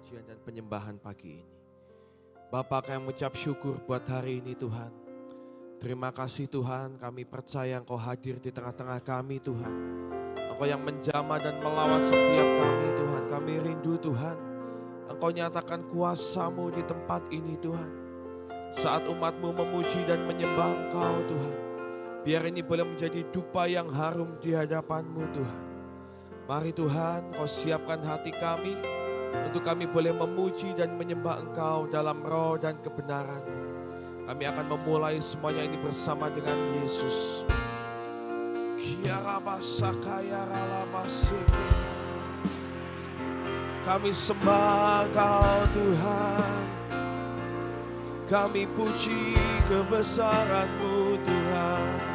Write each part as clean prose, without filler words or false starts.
pujian dan penyembahan pagi ini. Bapa, kami mengucap syukur buat hari ini Tuhan. Terima kasih Tuhan, kami percaya Engkau hadir di tengah-tengah kami Tuhan. Engkau yang menjamah dan melawat setiap kami Tuhan. Kami rindu Tuhan, Engkau nyatakan kuasa-Mu di tempat ini Tuhan. Saat umat-Mu memuji dan menyembah Engkau Tuhan, biar ini boleh menjadi dupa yang harum di hadapan-Mu Tuhan. Mari Tuhan, Kau siapkan hati kami untuk kami boleh memuji dan menyembah Engkau dalam roh dan kebenaran. Kami akan memulai semuanya ini bersama dengan Yesus. Kami sembah Engkau Tuhan. Kami puji kebesaran-Mu Tuhan.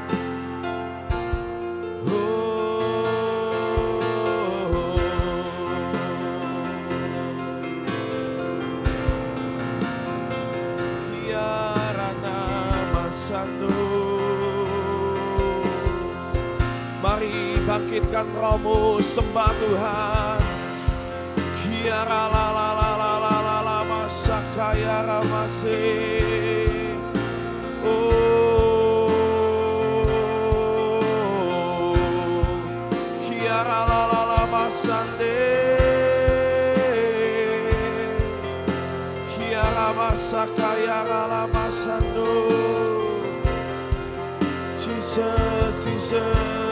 Mari bangkitkan rohmu, sembah Tuhan. Kiara la la la la la la la masakaya ramase. Oh, kiara la la la masande. Kiara masakaya la masando. Jesus, Jesus.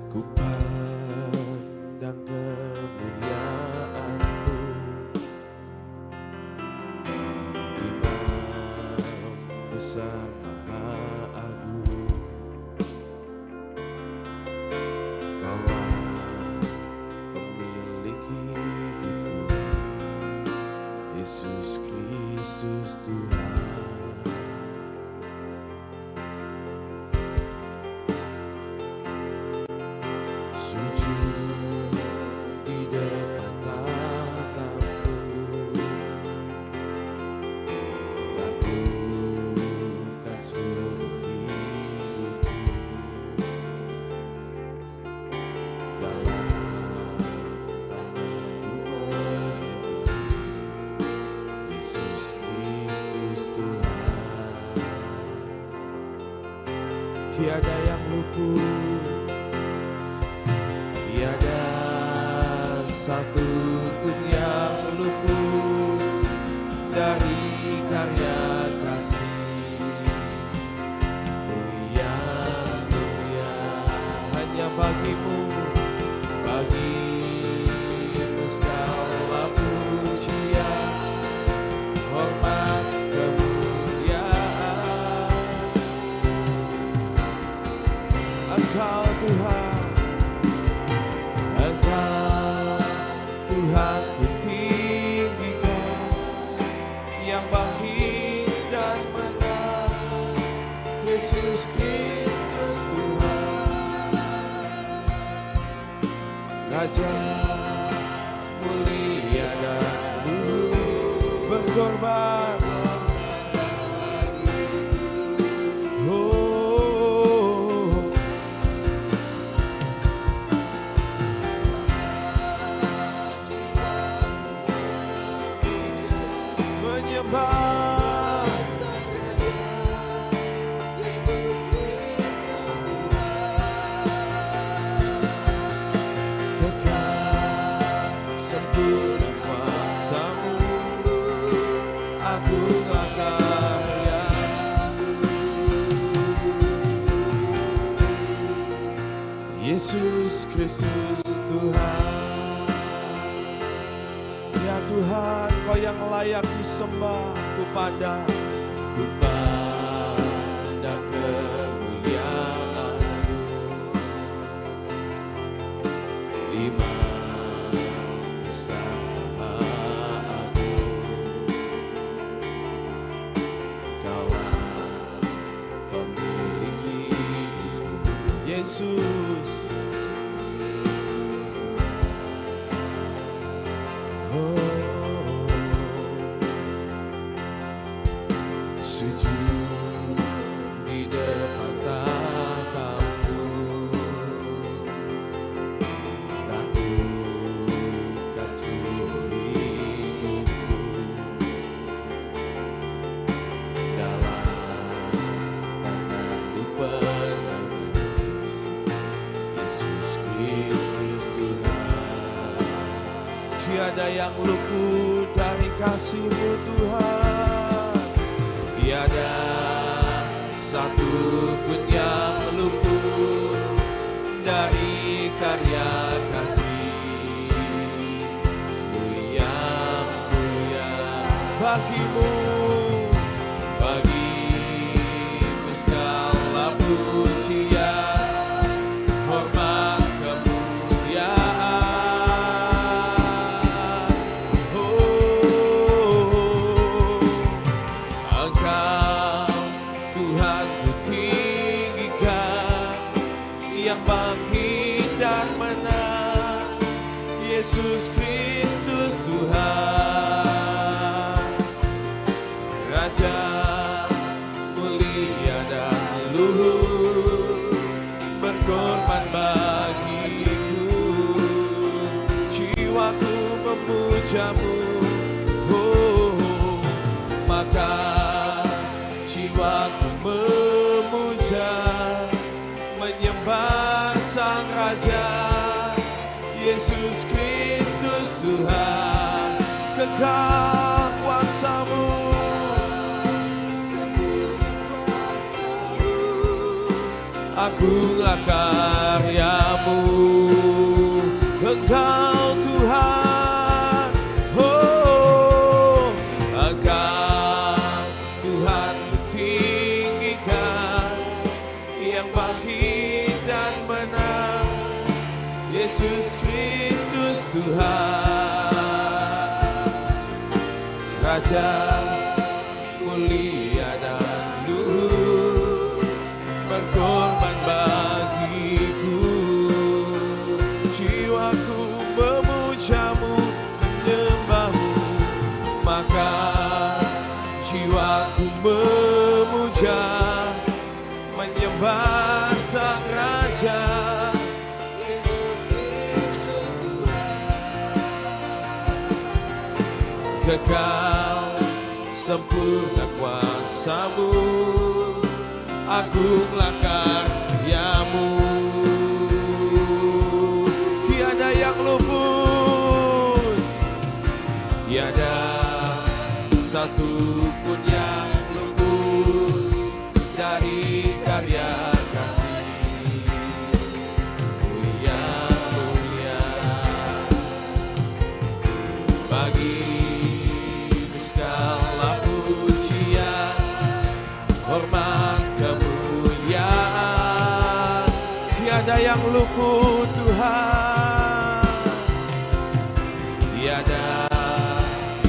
Ku pandang kemuliaan-Mu, Imam besar Maha Agung. Kaulah pemilik hidupku, Yesus Kristus Tuhan. Tiada yang luput, tiada satu pun yang luput dari karya kasih-Mu yang mulia. Hanya bagimu segala pujian, hormat, Engkau Tuhan, Engkau Tuhan ku tinggikan, yang bangkit dan menang, Yesus Kristus Tuhan, Raja mulia dan berkorban. Yesus Kristus Tuhan. Ya Tuhan, Kau yang layak disembah. Ku pandang kemuliaan-Mu, Imam besar Maha Agung. Kaulah pemilik hidup, Yesus. Sujud di depan tahta-Mu, takut yang luput dari kasih-Mu Tuhan. Tiada satu pun yang luput dari karya kasih-Mu yang mulia. Bagi-Mu, bagi-Mu segala pujian, hormat, kemuliaan. Engkau Tuhan ku tinggikan, yang bangkit dan menang, Yesus Kristus Tuhan, Raja mulia dan luhur, berkorban bagiku, jiwaku memuja-Mu. Maka jiwaku memuja, menyembah Sang Raja, Yesus Kristus Tuhan. Kekal kuasa-Mu, agunglah karya-Mu. Engkau Tuhan, oh, Engkau Tuhan tinggikan, yang bangkit dan menang, Yesus Kristus Tuhan, Raja mulia dan luhur, berkorban bagiku, jiwaku memuja-Mu, menyembah-Mu. Maka jiwaku memuja, menyembah Sang Raja, kekal sempurna kuasa-Mu, agunglah karya-Mu. Tiada yang luput, tiada satu pun yang luput dari karya kasih-Mu yang mulia. Bagi-Mu segala pujian, hormat, kemuliaan. Tiada yang luput Tuhan, tiada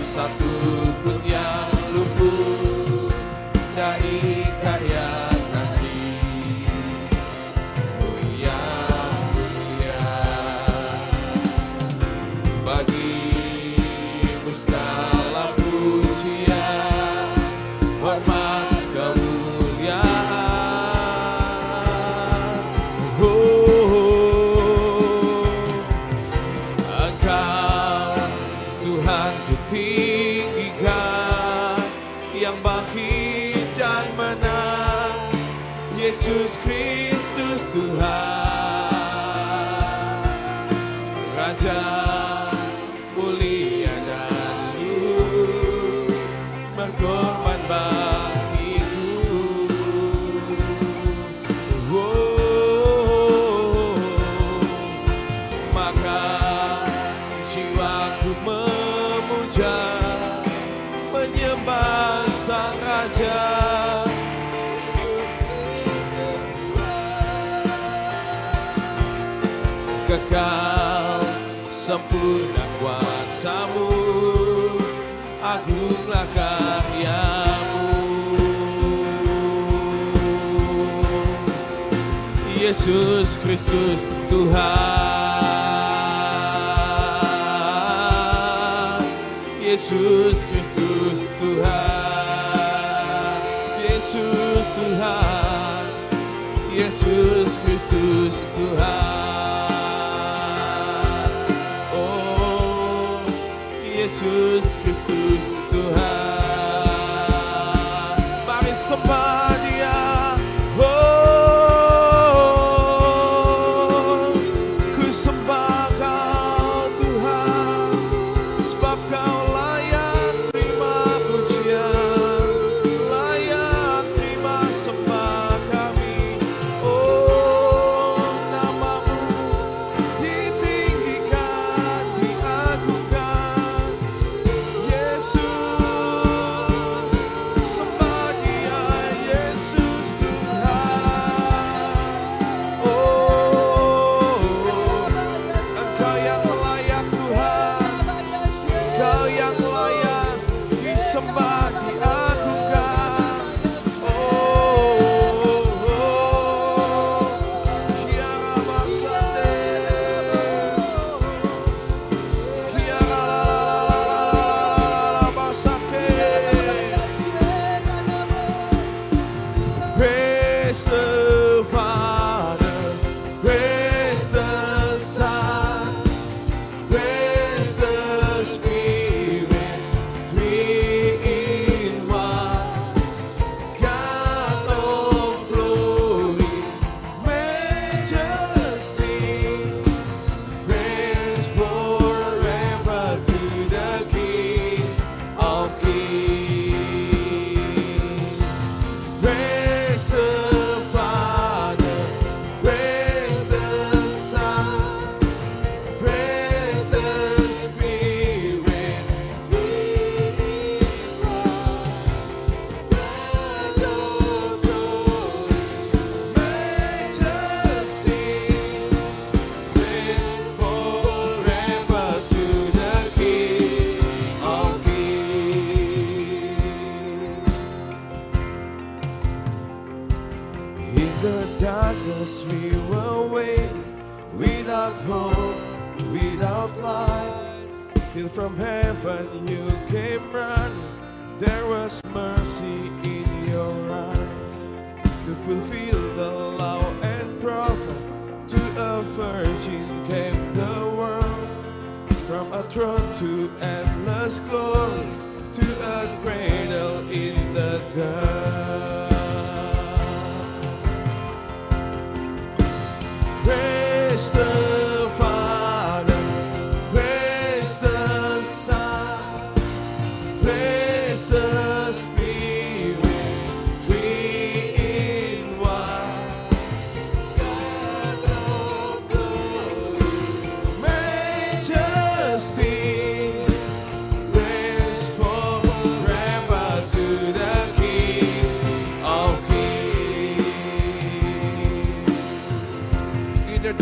satu pun yang luput dari karya kasih-Mu yang mulia. Bagi-Mu segala pujian, hormat, kemuliaan. Engkau Tuhan ku tinggikan, yang bangkit dan menang, Yesus Kristus Tuhan, Raja mulia dan luhur, berkorban bagiku. Maka jiwaku memuja, menyembah Sang Raja, kekal sempurna kuasa-Mu, agunglah karya-Mu. Yesus Kristus Tuhan, Yesus Kristus Tuhan, Yesus Tuhan, Yesus Kristus Tuhan. Oh, Yesus Kristus Tuhan. Mari sembah Dia. Oh, ku sembah Kau Tuhan. Praise the Father, praise the Son, praise the Spirit, three in one. God of glory, majesty, praise forever to the King of Kings. Praise the Father, praise the Son, praise the Spirit, three in one. God of glory, majesty, praise forever to the King of Kings. In the darkness we were waiting, without hope, without light, till from heaven you came running. There was mercy in your eyes, to fulfill the law and prophet. To a virgin came the world, from a throne to endless glory, to a cradle in the dirt. Praise the Father, praise the Son, praise the Spirit, three in one. God of glory, majesty, praise forever to the King of Kings. In the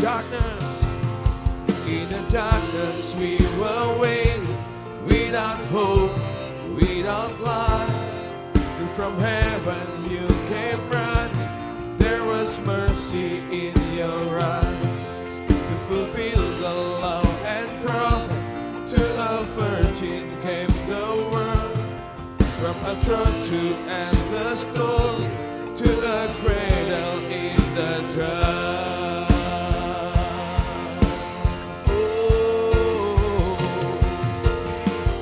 darkness we were waiting, without hope, without light, till from heaven you came running. There was mercy in your eyes, to fulfill the law and prophets. To a virgin came the world, from a throne to endless glory, to a cradle in the dirt.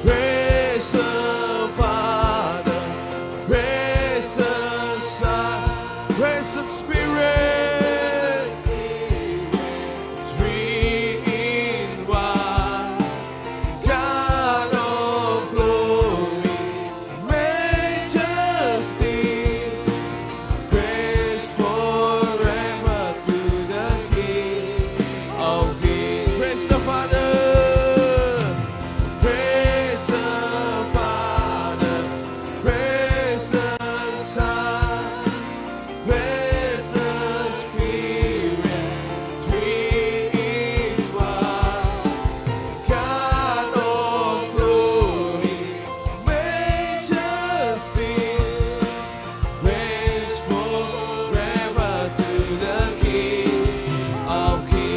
Praise the Father, praise the Son, praise the Spirit, three in one. God of glory, majesty, praise forever to the King of Kings. Praise the Father, praise the Father, praise the Son, praise the Spirit, three in one. God of glory, majesty, praise forever to the King of Kings.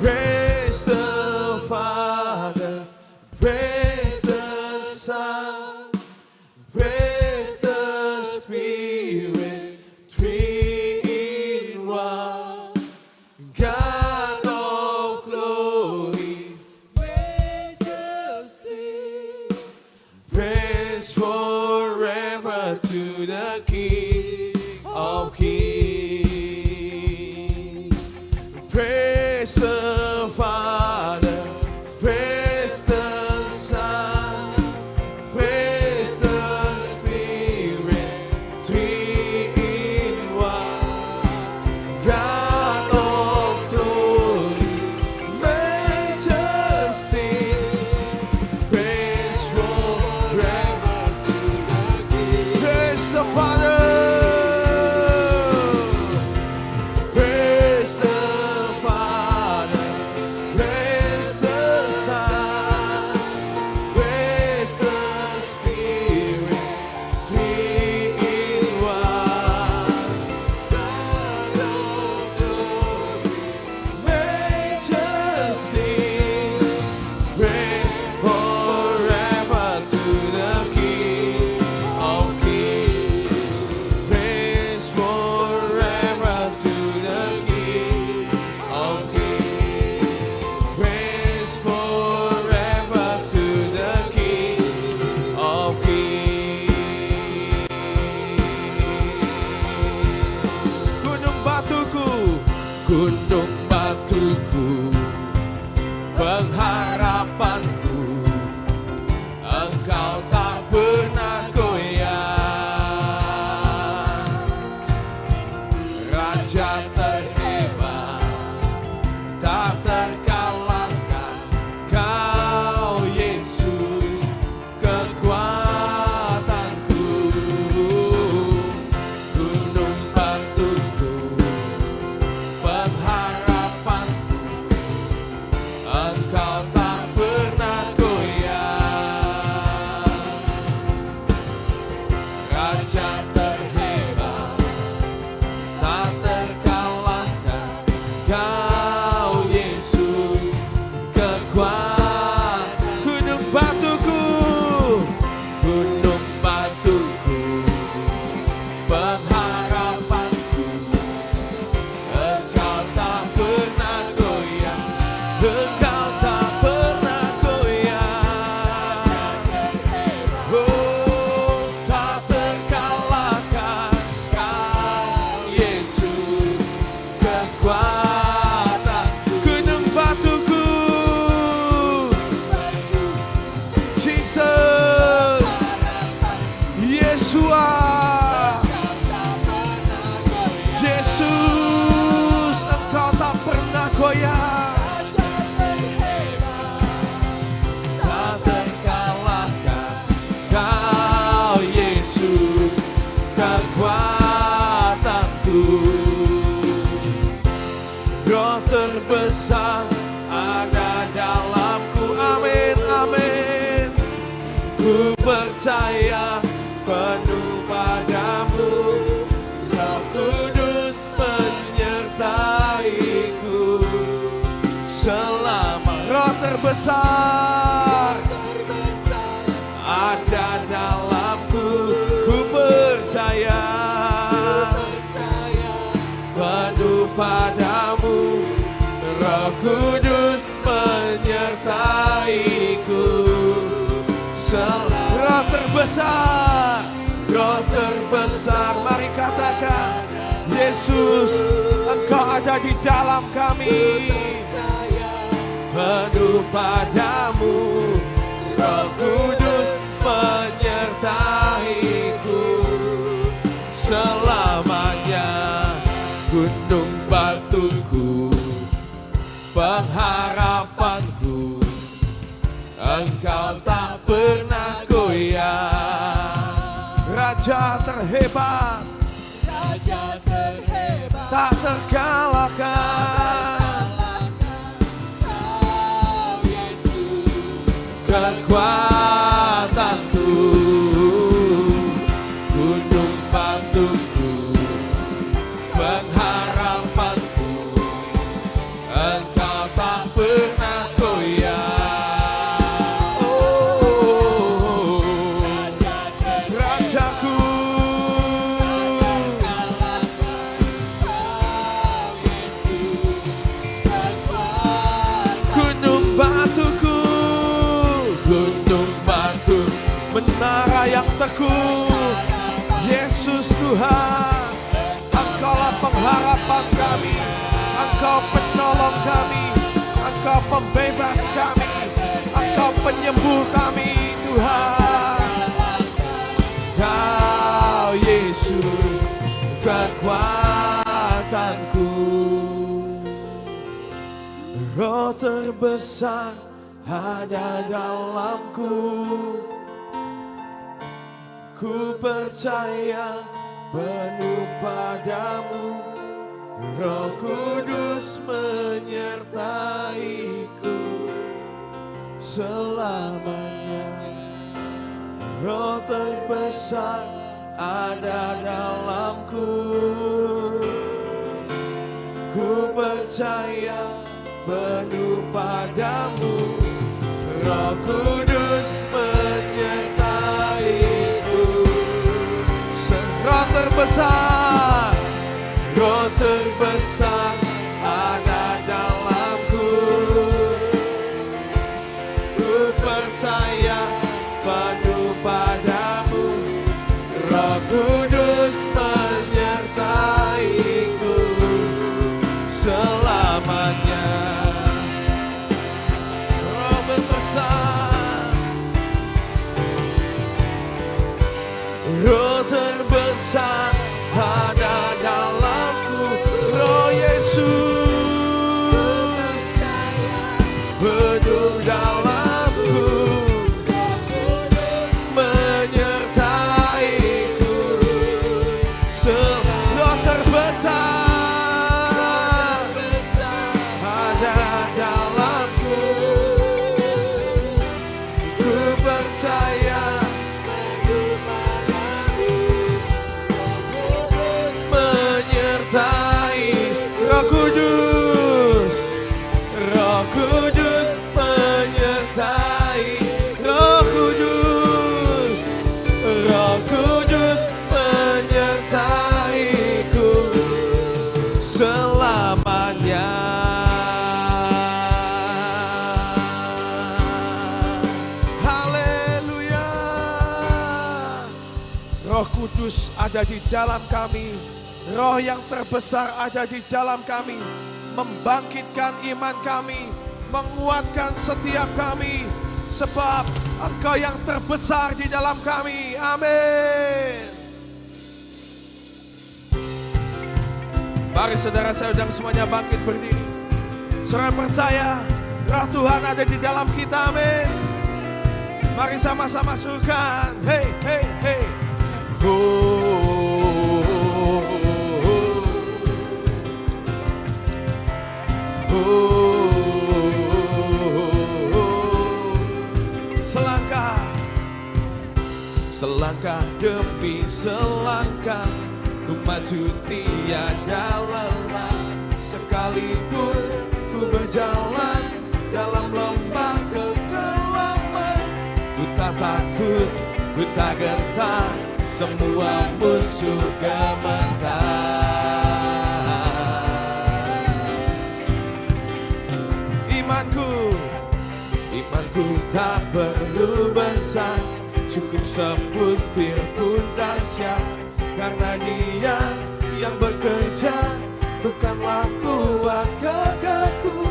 Praise the Father, praise the Son, praise the Spirit, three in one. God of glory, majesty, praise forever to the King of Kings. Praise the Father, praise the Son, praise the Spirit, three in one. God of glory, majesty, praise forever to the King. Praise the Father, Raja terhebat, tak terkalahkan. Kau Yesus, kekuatan. Gunung batuku, gunung batuku, pengharapanku. Engkau tak pernah goyah, Engkau tak pernah goyah. Oh, tak terkalahkan. Kau Yesus, kekuatan. Gunung batuku, Jesus, Yesua, Yesus, Engkau tak pernah goyah, tak terkalahkan. Kau Yesus, kekuatanku. Roh terbesar ada dalamku. Amin, amin. Ku percaya penuh padamu, Roh Kudus menyertaiku selama. Roh terbesar ada dalamku. Ku percaya penuh padamu, Roh Kudus menyertaiku. Roh terbesar, Roh terbesar, mari katakan, Yesus, Engkau ada di dalam kami. Penuh padamu, Roh Kudus menyertaiku selamanya. Gunung batuku, pengharapanku, Engkau tak pernah goyah. Raja terhebat, Raja terhebat, tak terkalahkan. Kau Yesus, Kekuatanku, gunung batuku, pengharapanku, Engkau tak pernah goyah. Rajaku, gunung batuku, gunung batu, menara yang teguh. Yesus Tuhan, Engkaulah pengharapan kami, Engkau penolong kami, Engkau pembebas kami, Engkau penyembuh kami Tuhan. Kau Yesus, kekuatanku. Roh terbesar ada dalamku. Ku percaya penuh padamu, Roh Kudus menyertaiku selamanya. Roh terbesar ada dalamku. Ku percaya penuh padamu, Roh Kudus menyertaiku. Roh terbesar, Roh terbesar ada dalamku. Ku percaya penuh padamu, Roh Kudus menyertaiku selamanya. Roh terbesar, Roh terbesar ada dalamku. Roh Yesus penuh dalamku, menyertaiku. Roh terbesar ada dalamku. Ku percaya Roh Kudus ada di dalam kami. Roh yang terbesar ada di dalam kami. Membangkitkan iman kami. Menguatkan setiap kami. Sebab Engkau yang terbesar di dalam kami. Amin. Mari saudara-saudara semuanya bangkit berdiri. Saudara percaya Roh Tuhan ada di dalam kita. Amin. Mari sama-sama sukan. Hey, hey, hey. Selangkah demi selangkah ku maju tiada lelah. Sekalipun ku berjalan dalam lembah kekelaman, ku tak takut, ku tak gentar, semua musuh gemetar. Imanku tak perlu besar, cukup sebutir pun dahsyat. Karena Dia yang bekerja, bukanlah kuat gagahku.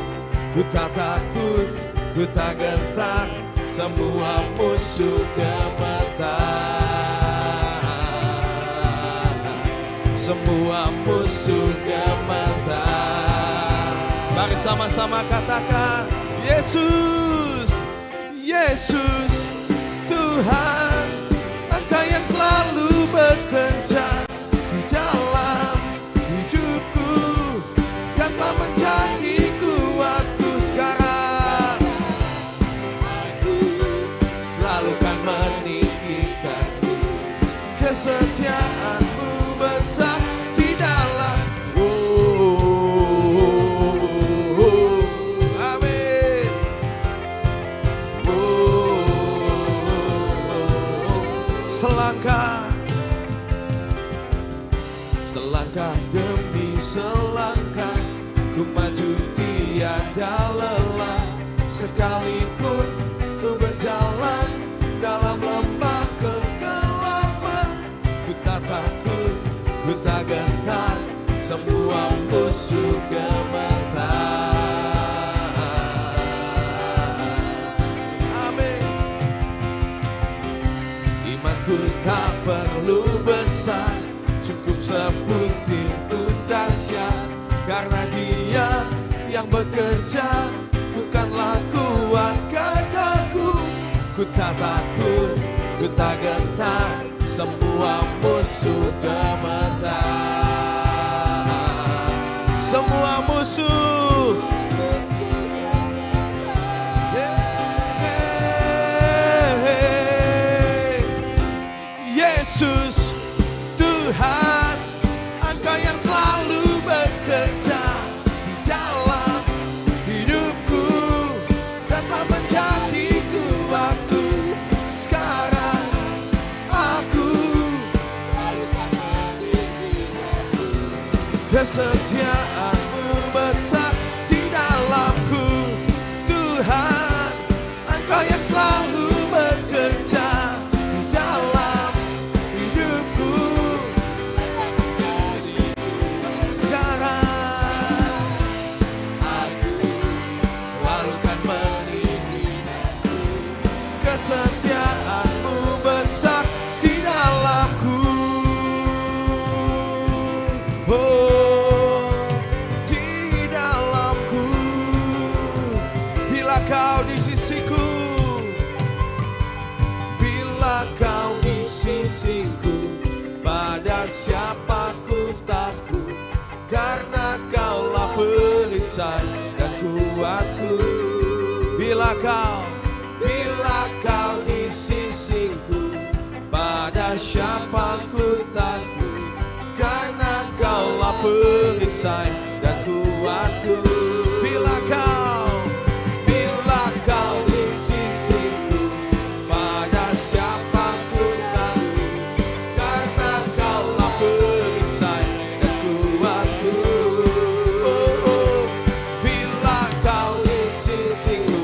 Ku tak takut, ku tak gentar, semua musuh gemetar. Semua musuh gemetar. Mari sama-sama katakan, Yesus, Yesus, Tuhan, Engkau yang selalu bekerja di dalam hidupku dan telah menjadi kuatku sekarang. Aku selalu kan meninggikanmu, kesetiaanmu besar di dalam. Amin. Selangkah demi selangkah ku maju tiada lelah. Sekalipun ku berjalan dalam lembah kegelapan, ku tak takut, ku tak gentar, semua musuh gemetar. Amin. Imanku tak perlu besar, cukup sebutir pun dahsyat. Karena Dia yang bekerja, bukanlah kuat gagahku. Ku tak takut, ku tak gentar, semua musuh gemetar. Semua musuh. Yesus, Tuhan, Engkau yang selalu bekerja di dalam hidupku dan telah menjadi kuatku. Sekarang aku selalu kan meninggikanmu, kesetiaanmu besar di dalamku. Tuhan, Engkau yang selalu bekerja di dalam hidupku. Sekarang aku selalu kan meninggikanmu, kesetiaanmu besar di dalamku. Oh, di dalamku. Bila Kau di sisiku, bila Kau di sisiku, pada siapa ku takut? Karena Kaulah perisai dan kuatku. Bila Kau di sisiku, pada siapa ku takut? Karena Kaulah perisai dan kuatku. Bila Kau di sisiku, pada siapa ku takut? Karena Kaulah perisai dan kuatku. Bila Kau di sisiku,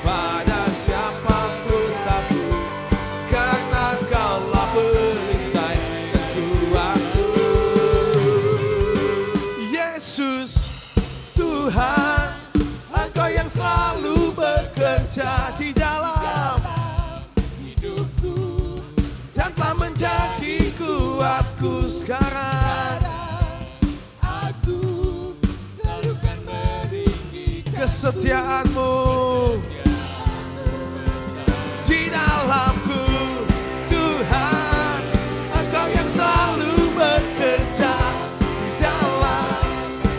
pada siapa ku takut? Karena Kaulah perisai sekarang Aku selalu kan meninggikan kesetiaan-Mu di dalamku. Tuhan, Engkau yang selalu bekerja di dalam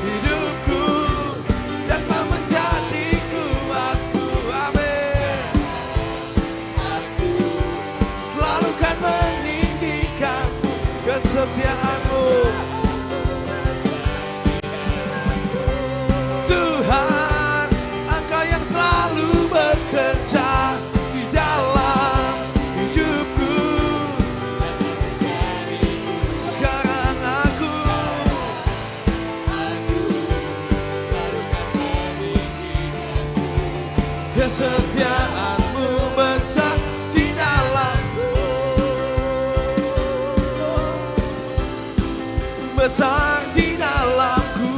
hidupku dan telah menjadi kuatku. Amin. aku. Selalu kan meninggikan-Mu, kesetiaan-Mu. Tuhan, Engkau yang selalu bekerja di dalam hidupku. Sekarang aku Selalu kan meninggikan kesetiaan-Mu besar di dalamku, besar di dalamku,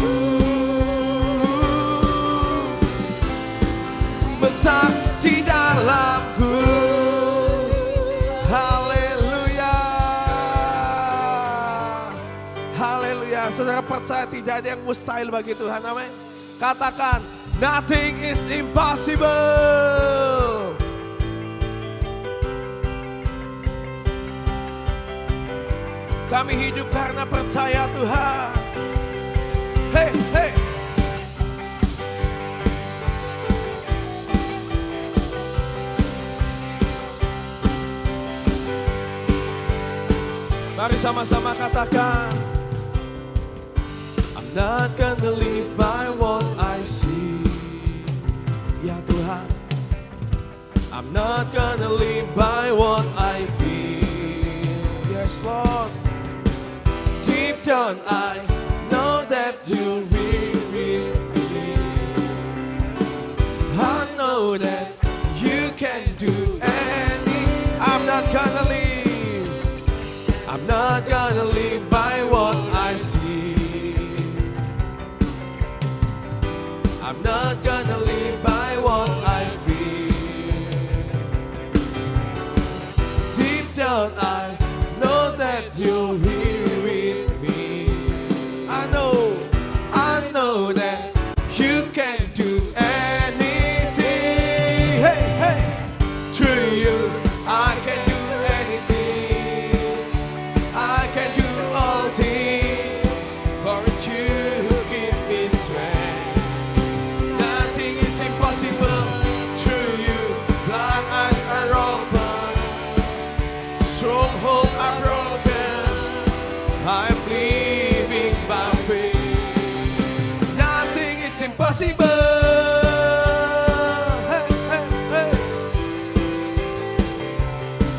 besar di dalamku. Haleluya, haleluya. Saudara percaya tidak ada yang mustahil bagi Tuhan. Amin. Katakan, nothing is impossible. Kami hidup karena percaya Tuhan. Hey, hey. Mari sama-sama katakan, I'm not gonna live by what I see. Ya Tuhan, I'm not gonna live by what I feel. Yes Lord, deep down I know that you will be with me. I know that you can do anything. I'm not gonna live. I'm not gonna live by what I see. I'm not gonna live by what I feel. Deep down I know that you're here with me. I know that you can do anything. Hey, hey, through you I can do anything. I can do all things, for you give me strength. Nothing is impossible through you. Blind eyes are open, strongholds are broken. I'm living by faith. Nothing is impossible. Hey, hey, hey.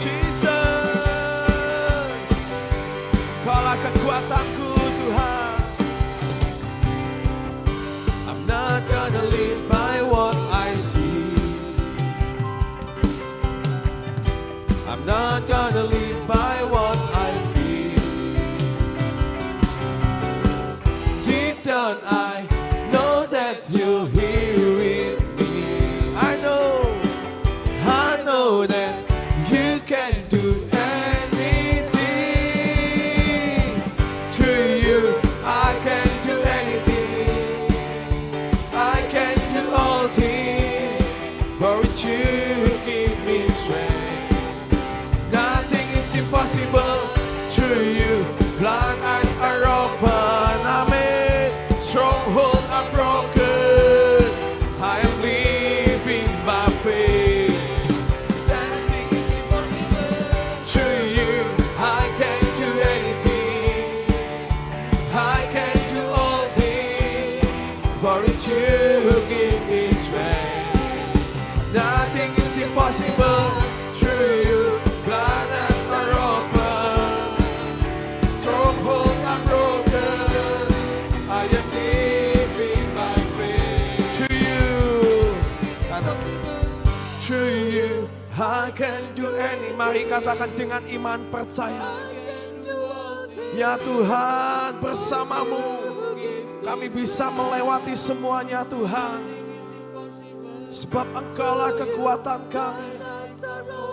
Jesus, Kaulah kekuatanku Tuhan. I'm not gonna live by what I see. I'm not gonna live by what I feel. Deep down I know that you're here with me. I know that you can do anything. Through you I can do anything. I can do all things, for with you give me strength. Nothing is impossible through you. Blind eyes are open. Amen. Strongholds are broken. I am living by faith. Nothing is impossible through you. I can do anything. I can do all things, for with you give me strength. Nothing is impossible through you. Blind eyes are open, strongholds are broken. I am living by faith. Through you, through you, I can do any. Mari katakan dengan iman percaya. Ya Tuhan, bersamamu kami bisa melewati semuanya Tuhan. Sebab Engkaulah kekuatan kami.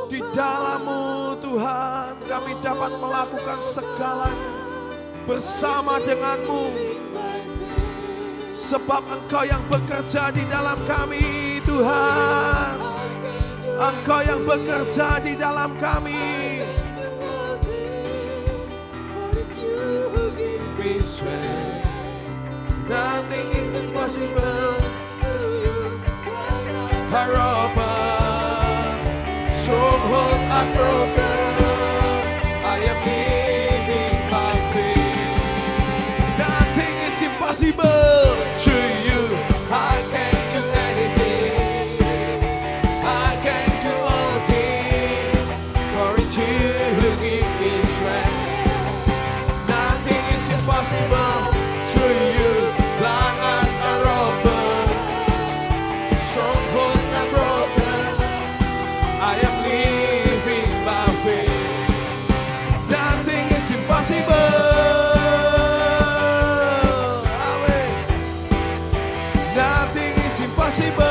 Di dalam-Mu Tuhan kami dapat melakukan segalanya. bersama denganmu. Sebab Engkau yang bekerja di dalam kami, Tuhan. Engkau yang bekerja di dalam kami. Be strength. Nothing is impossible. Harapan, stronghold are broken. I am living by faith. Nothing is impossible to you. I can do anything. I can do all things. For you who give me strength. Nothing is impossible to you. Blind eyes are open. Strongholds are broken. I am living by faith. Nothing is impossible. Amen. Nothing is impossible.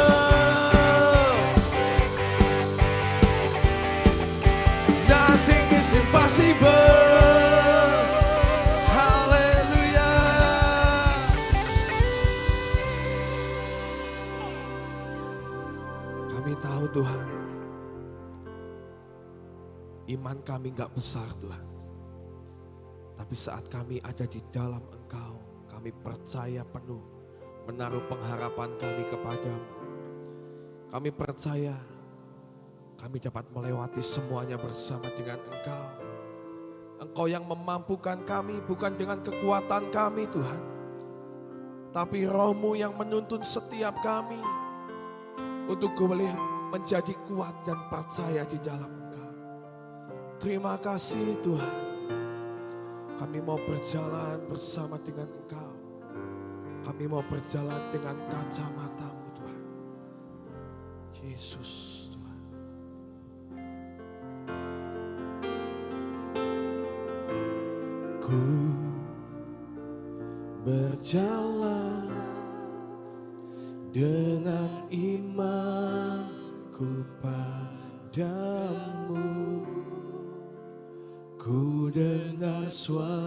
Nothing is impossible. Haleluya. Kami tahu Tuhan, iman kami gak besar Tuhan. Tapi saat kami ada di dalam Engkau, kami percaya penuh, menaruh pengharapan kami kepadamu. Kami percaya kami dapat melewati semuanya bersama dengan Engkau. Engkau yang memampukan kami bukan dengan kekuatan kami Tuhan. Tapi Roh-Mu yang menuntun setiap kami untuk boleh menjadi kuat dan percaya di dalam Engkau. Terima kasih Tuhan. Kami mau berjalan bersama dengan Engkau. Kami mau berjalan dengan kacamata-Mu Tuhan. Yesus Tuhan. Ku berjalan dengan imanku padamu. Ku dengar suara-Mu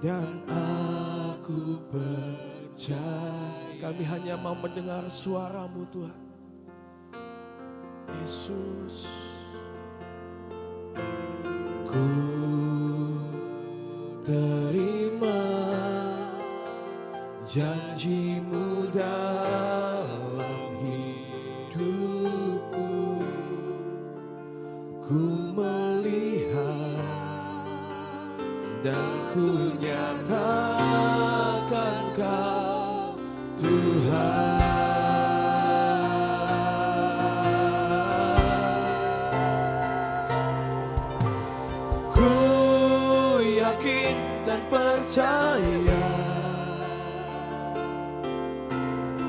dan aku percaya. Kami hanya mau mendengar suara-Mu Tuhan. Yesus. Ku terima janji-Mu dalam hidupku. Ku melihat dan ku nyatakan Kau Tuhan. Ku yakin dan percaya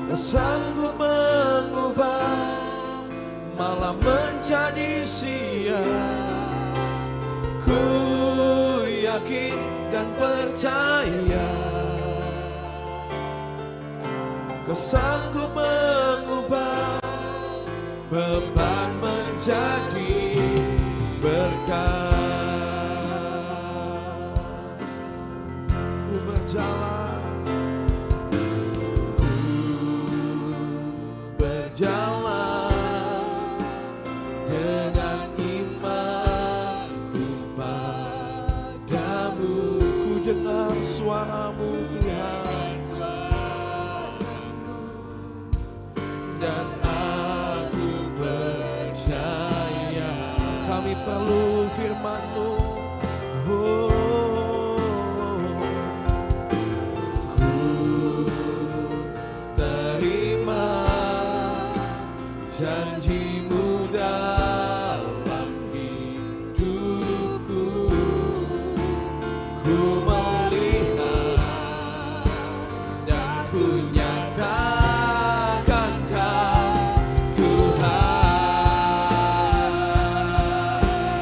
Kau sanggup mengubah malam menjadi siang. Ku yakin dan percaya Kau sanggup mengubah beban menjadi berkat. Ku berjalan, ku berjalan dengan imanku padamu. Ku dengar suara-Mu Tuhan, dan aku percaya kami perlu firman-Mu. Ku terima janji-Mu dalam hidupku. Ku melihat dan ku nyatakan Kau Tuhan.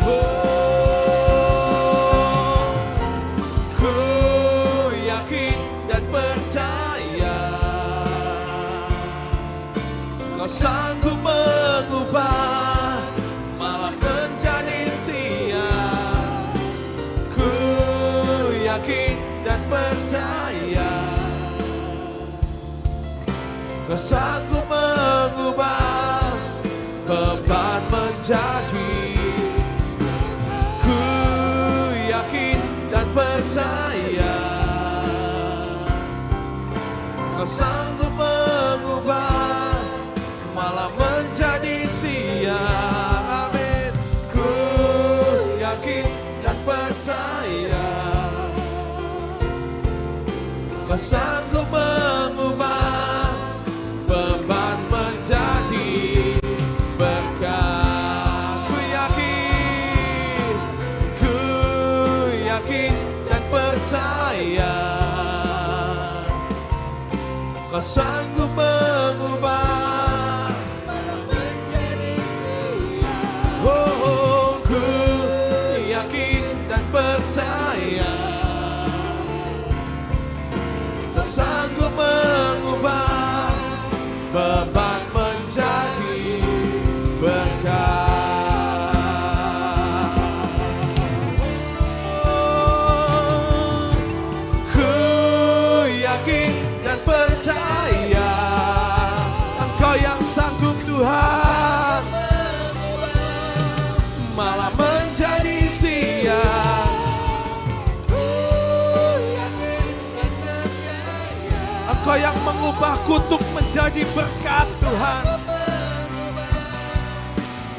Oh, sanggup mengubah beban menjadi. Ku yakin dan percaya Kau sanggup mengubah malam menjadi siang. Amin. Ku yakin dan percaya Kau sanggup mengubah beban menjadi berkat. Ku yakin dan percaya Kau sanggup mengubah malam menjadi siang. Oh, ku yakin dan percaya Kau sanggup mengubah beban menjadi berkat. Oh, ku yakin dan percaya Engkau yang sanggup Tuhan malam menjadi siang. Engkau yang mengubah kutuk menjadi berkat Tuhan.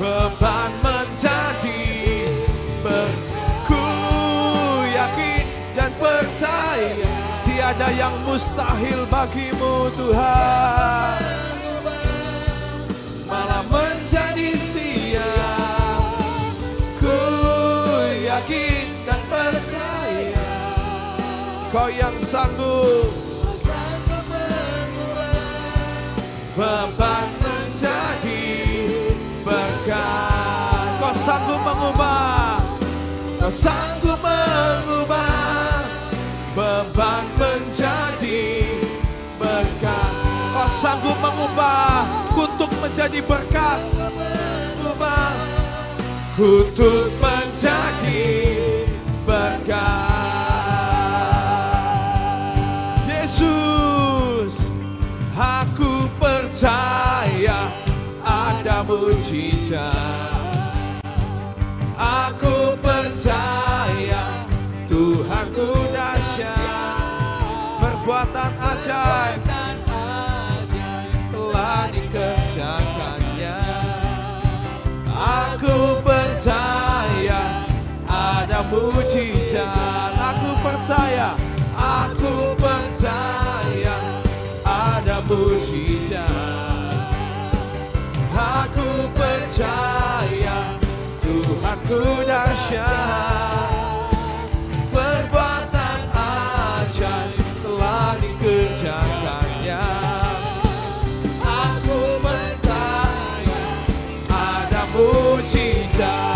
Beban menjadi Ku yakin dan percaya tiada yang mustahil bagimu Tuhan. Malam menjadi siang. Ku yakin dan percaya Kau yang sanggup beban menjadi berkat. Kau sanggup mengubah, Kau sanggup mengubah beban menjadi berkat. Kau sanggup mengubah kutuk menjadi berkat. Ubah kutuk menjadi berkat. Yesus, aku percaya ada mujizat. Aku percaya Tuhanku dahsyat. Perbuatan ajaib telah dikerjakannya. Aku percaya ada mujizat. Aku percaya ada mujizat. Aku percaya Tuhanku dahsyat. Perbuatan ajaib telah dikerjakannya. Aku percaya ada mujizat.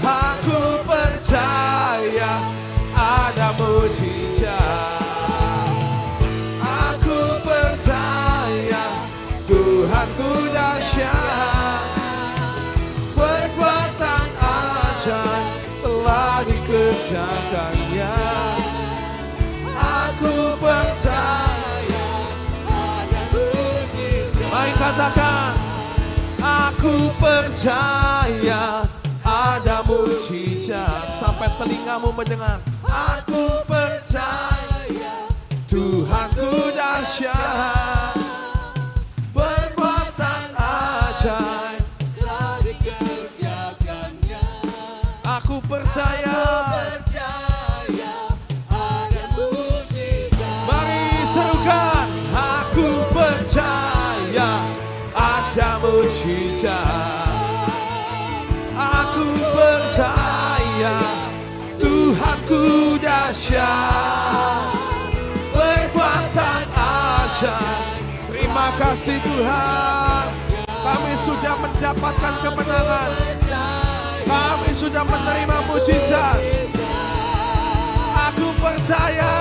Aku percaya ada mujizat. Aku percaya Tuhanku dahsyat. Perbuatan ajaib telah dikerjakannya. Aku percaya ada mujizat. Mari katakan, aku percaya ada mujizat. Sampai telingamu mendengar. Aku percaya Tuhanku dahsyat. Perbuatan ajaib telah dikerjakannya. aku percaya. Ada mujizat. Mari serukan, aku percaya ada mujizat. Aku percaya Tuhanku dahsyat. Perbuatan ajaib. Terima kasih Tuhan, kami sudah mendapatkan kemenangan. Kami sudah menerima mujizat. Aku percaya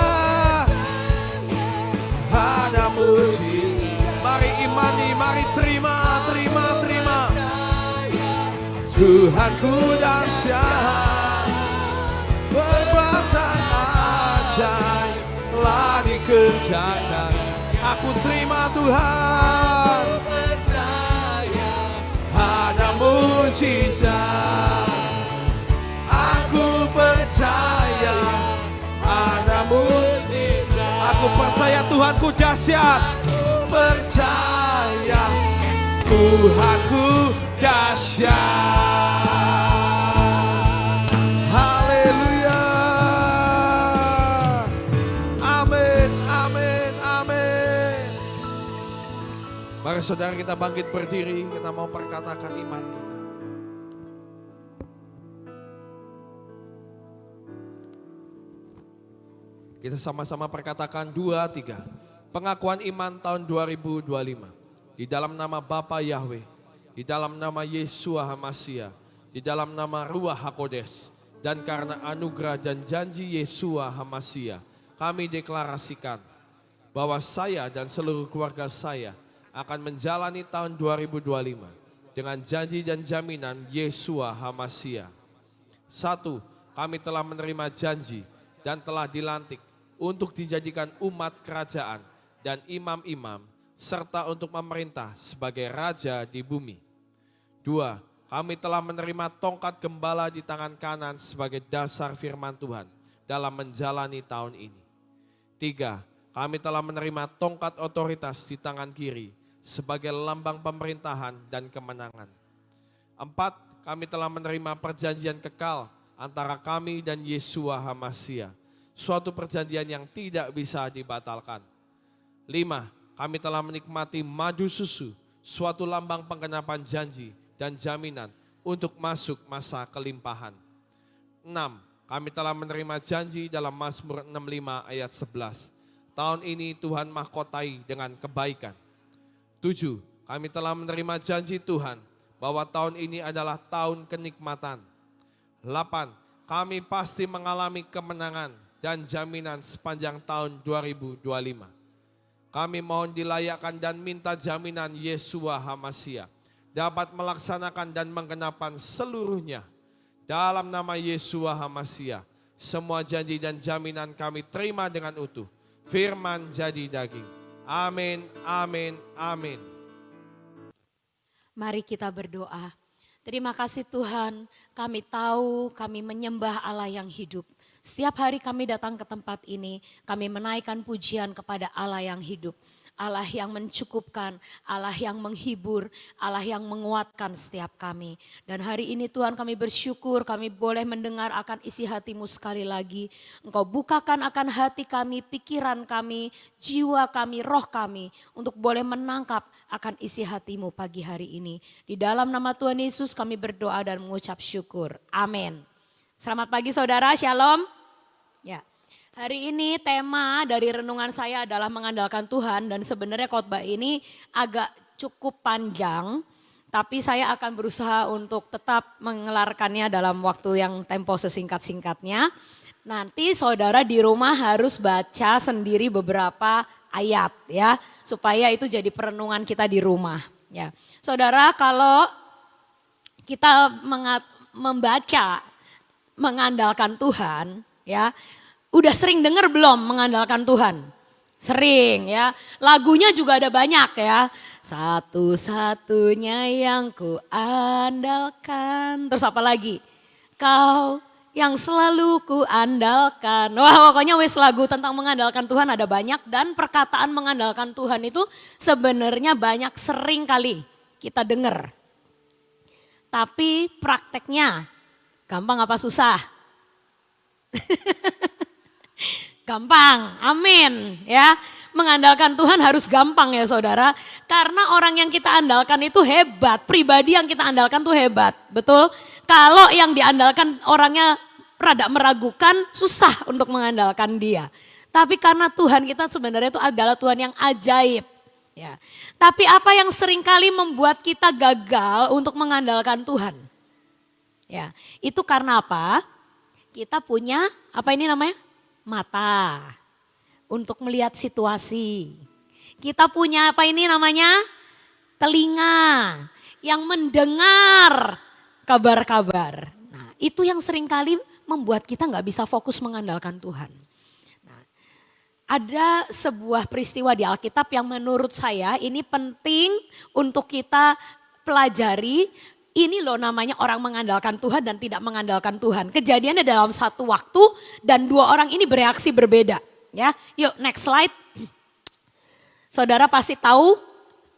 ada mujizat. Mari imani, mari terima. Tuhanku dahsyat. Perbuatan ajaib jaga. Aku terima Tuhan. Aku percaya Ada mujizat. Aku percaya ada mujizat. Aku percaya Tuhanku dahsyat. Percaya Tuhanku dahsyat. Haleluya. Amin, amin, amin. Mari saudara kita bangkit berdiri, kita mau perkatakan iman kita. Kita sama-sama perkatakan 2, 3. Pengakuan iman tahun 2025. Di dalam nama Bapa Yahweh, di dalam nama Yesua Hamasia, di dalam nama Ruach HaKodes, dan karena anugerah dan janji Yesua Hamasia, kami deklarasikan bahwa saya dan seluruh keluarga saya akan menjalani tahun 2025 dengan janji dan jaminan Yesua Hamasia. 1. Kami telah menerima janji dan telah dilantik untuk dijadikan umat kerajaan dan imam-imam, serta untuk memerintah sebagai raja di bumi. 2. Kami telah menerima tongkat gembala di tangan kanan sebagai dasar firman Tuhan dalam menjalani tahun ini. 3. Kami telah menerima tongkat otoritas di tangan kiri sebagai lambang pemerintahan dan kemenangan. 4. Kami telah menerima perjanjian kekal antara kami dan Yesua Hamasia, suatu perjanjian yang tidak bisa dibatalkan. 5. Kami telah menikmati madu susu, suatu lambang penggenapan janji dan jaminan untuk masuk masa kelimpahan. 6. Kami telah menerima janji dalam Mazmur 65 ayat 11. Tahun ini Tuhan mahkotai dengan kebaikan. 7. Kami telah menerima janji Tuhan bahwa tahun ini adalah tahun kenikmatan. 8. Kami pasti mengalami kemenangan dan jaminan sepanjang tahun 2025. Kami mohon dilayakkan dan minta jaminan Yesua Hamasia dapat melaksanakan dan menggenapkan seluruhnya. Dalam nama Yesua Hamasia, semua janji dan jaminan kami terima dengan utuh. Firman jadi daging. Amin, amin, amin. Mari kita berdoa. Terima kasih Tuhan, kami tahu kami menyembah Allah yang hidup. Setiap hari kami datang ke tempat ini, kami menaikkan pujian kepada Allah yang hidup. Allah yang mencukupkan, Allah yang menghibur, Allah yang menguatkan setiap kami. Dan hari ini Tuhan kami bersyukur kami boleh mendengar akan isi hati-Mu sekali lagi. Engkau bukakan akan hati kami, pikiran kami, jiwa kami, roh kami. Untuk boleh menangkap akan isi hati-Mu pagi hari ini. Di dalam nama Tuhan Yesus kami berdoa dan mengucap syukur. Amin. Selamat pagi saudara, shalom. Ya, hari ini tema dari renungan saya adalah mengandalkan Tuhan dan sebenarnya khotbah ini agak cukup panjang, tapi saya akan berusaha untuk tetap mengelarkannya dalam waktu yang tempo sesingkat-singkatnya. Nanti saudara di rumah harus baca sendiri beberapa ayat ya, supaya itu jadi perenungan kita di rumah. Ya, saudara kalau kita membaca mengandalkan Tuhan. Ya, udah sering dengar belum mengandalkan Tuhan? Sering ya, lagunya juga ada banyak ya. Satu-satunya yang ku andalkan. Terus apa lagi? Kau yang selalu ku andalkan. Wah pokoknya wes lagu tentang mengandalkan Tuhan ada banyak. Dan perkataan mengandalkan Tuhan itu sebenarnya banyak sering kali kita dengar. Tapi prakteknya gampang apa susah? Gampang, amin ya. Mengandalkan Tuhan harus gampang ya saudara. Karena orang yang kita andalkan itu hebat, pribadi yang kita andalkan tuh hebat, betul? Kalau yang diandalkan orangnya rada meragukan, susah untuk mengandalkan dia. Tapi karena Tuhan kita sebenarnya itu adalah Tuhan yang ajaib. Ya. Tapi apa yang seringkali membuat kita gagal untuk mengandalkan Tuhan? Ya, itu karena apa? Kita punya apa ini namanya? Mata untuk melihat situasi. Kita punya apa ini namanya? Telinga yang mendengar kabar-kabar. Nah, itu yang seringkali membuat kita nggak bisa fokus mengandalkan Tuhan. Nah, Ada sebuah peristiwa di Alkitab yang menurut saya ini penting untuk kita pelajari. Ini loh namanya orang mengandalkan Tuhan dan tidak mengandalkan Tuhan. Kejadiannya dalam satu waktu dan dua orang ini bereaksi berbeda. Ya, yuk next slide. Saudara pasti tahu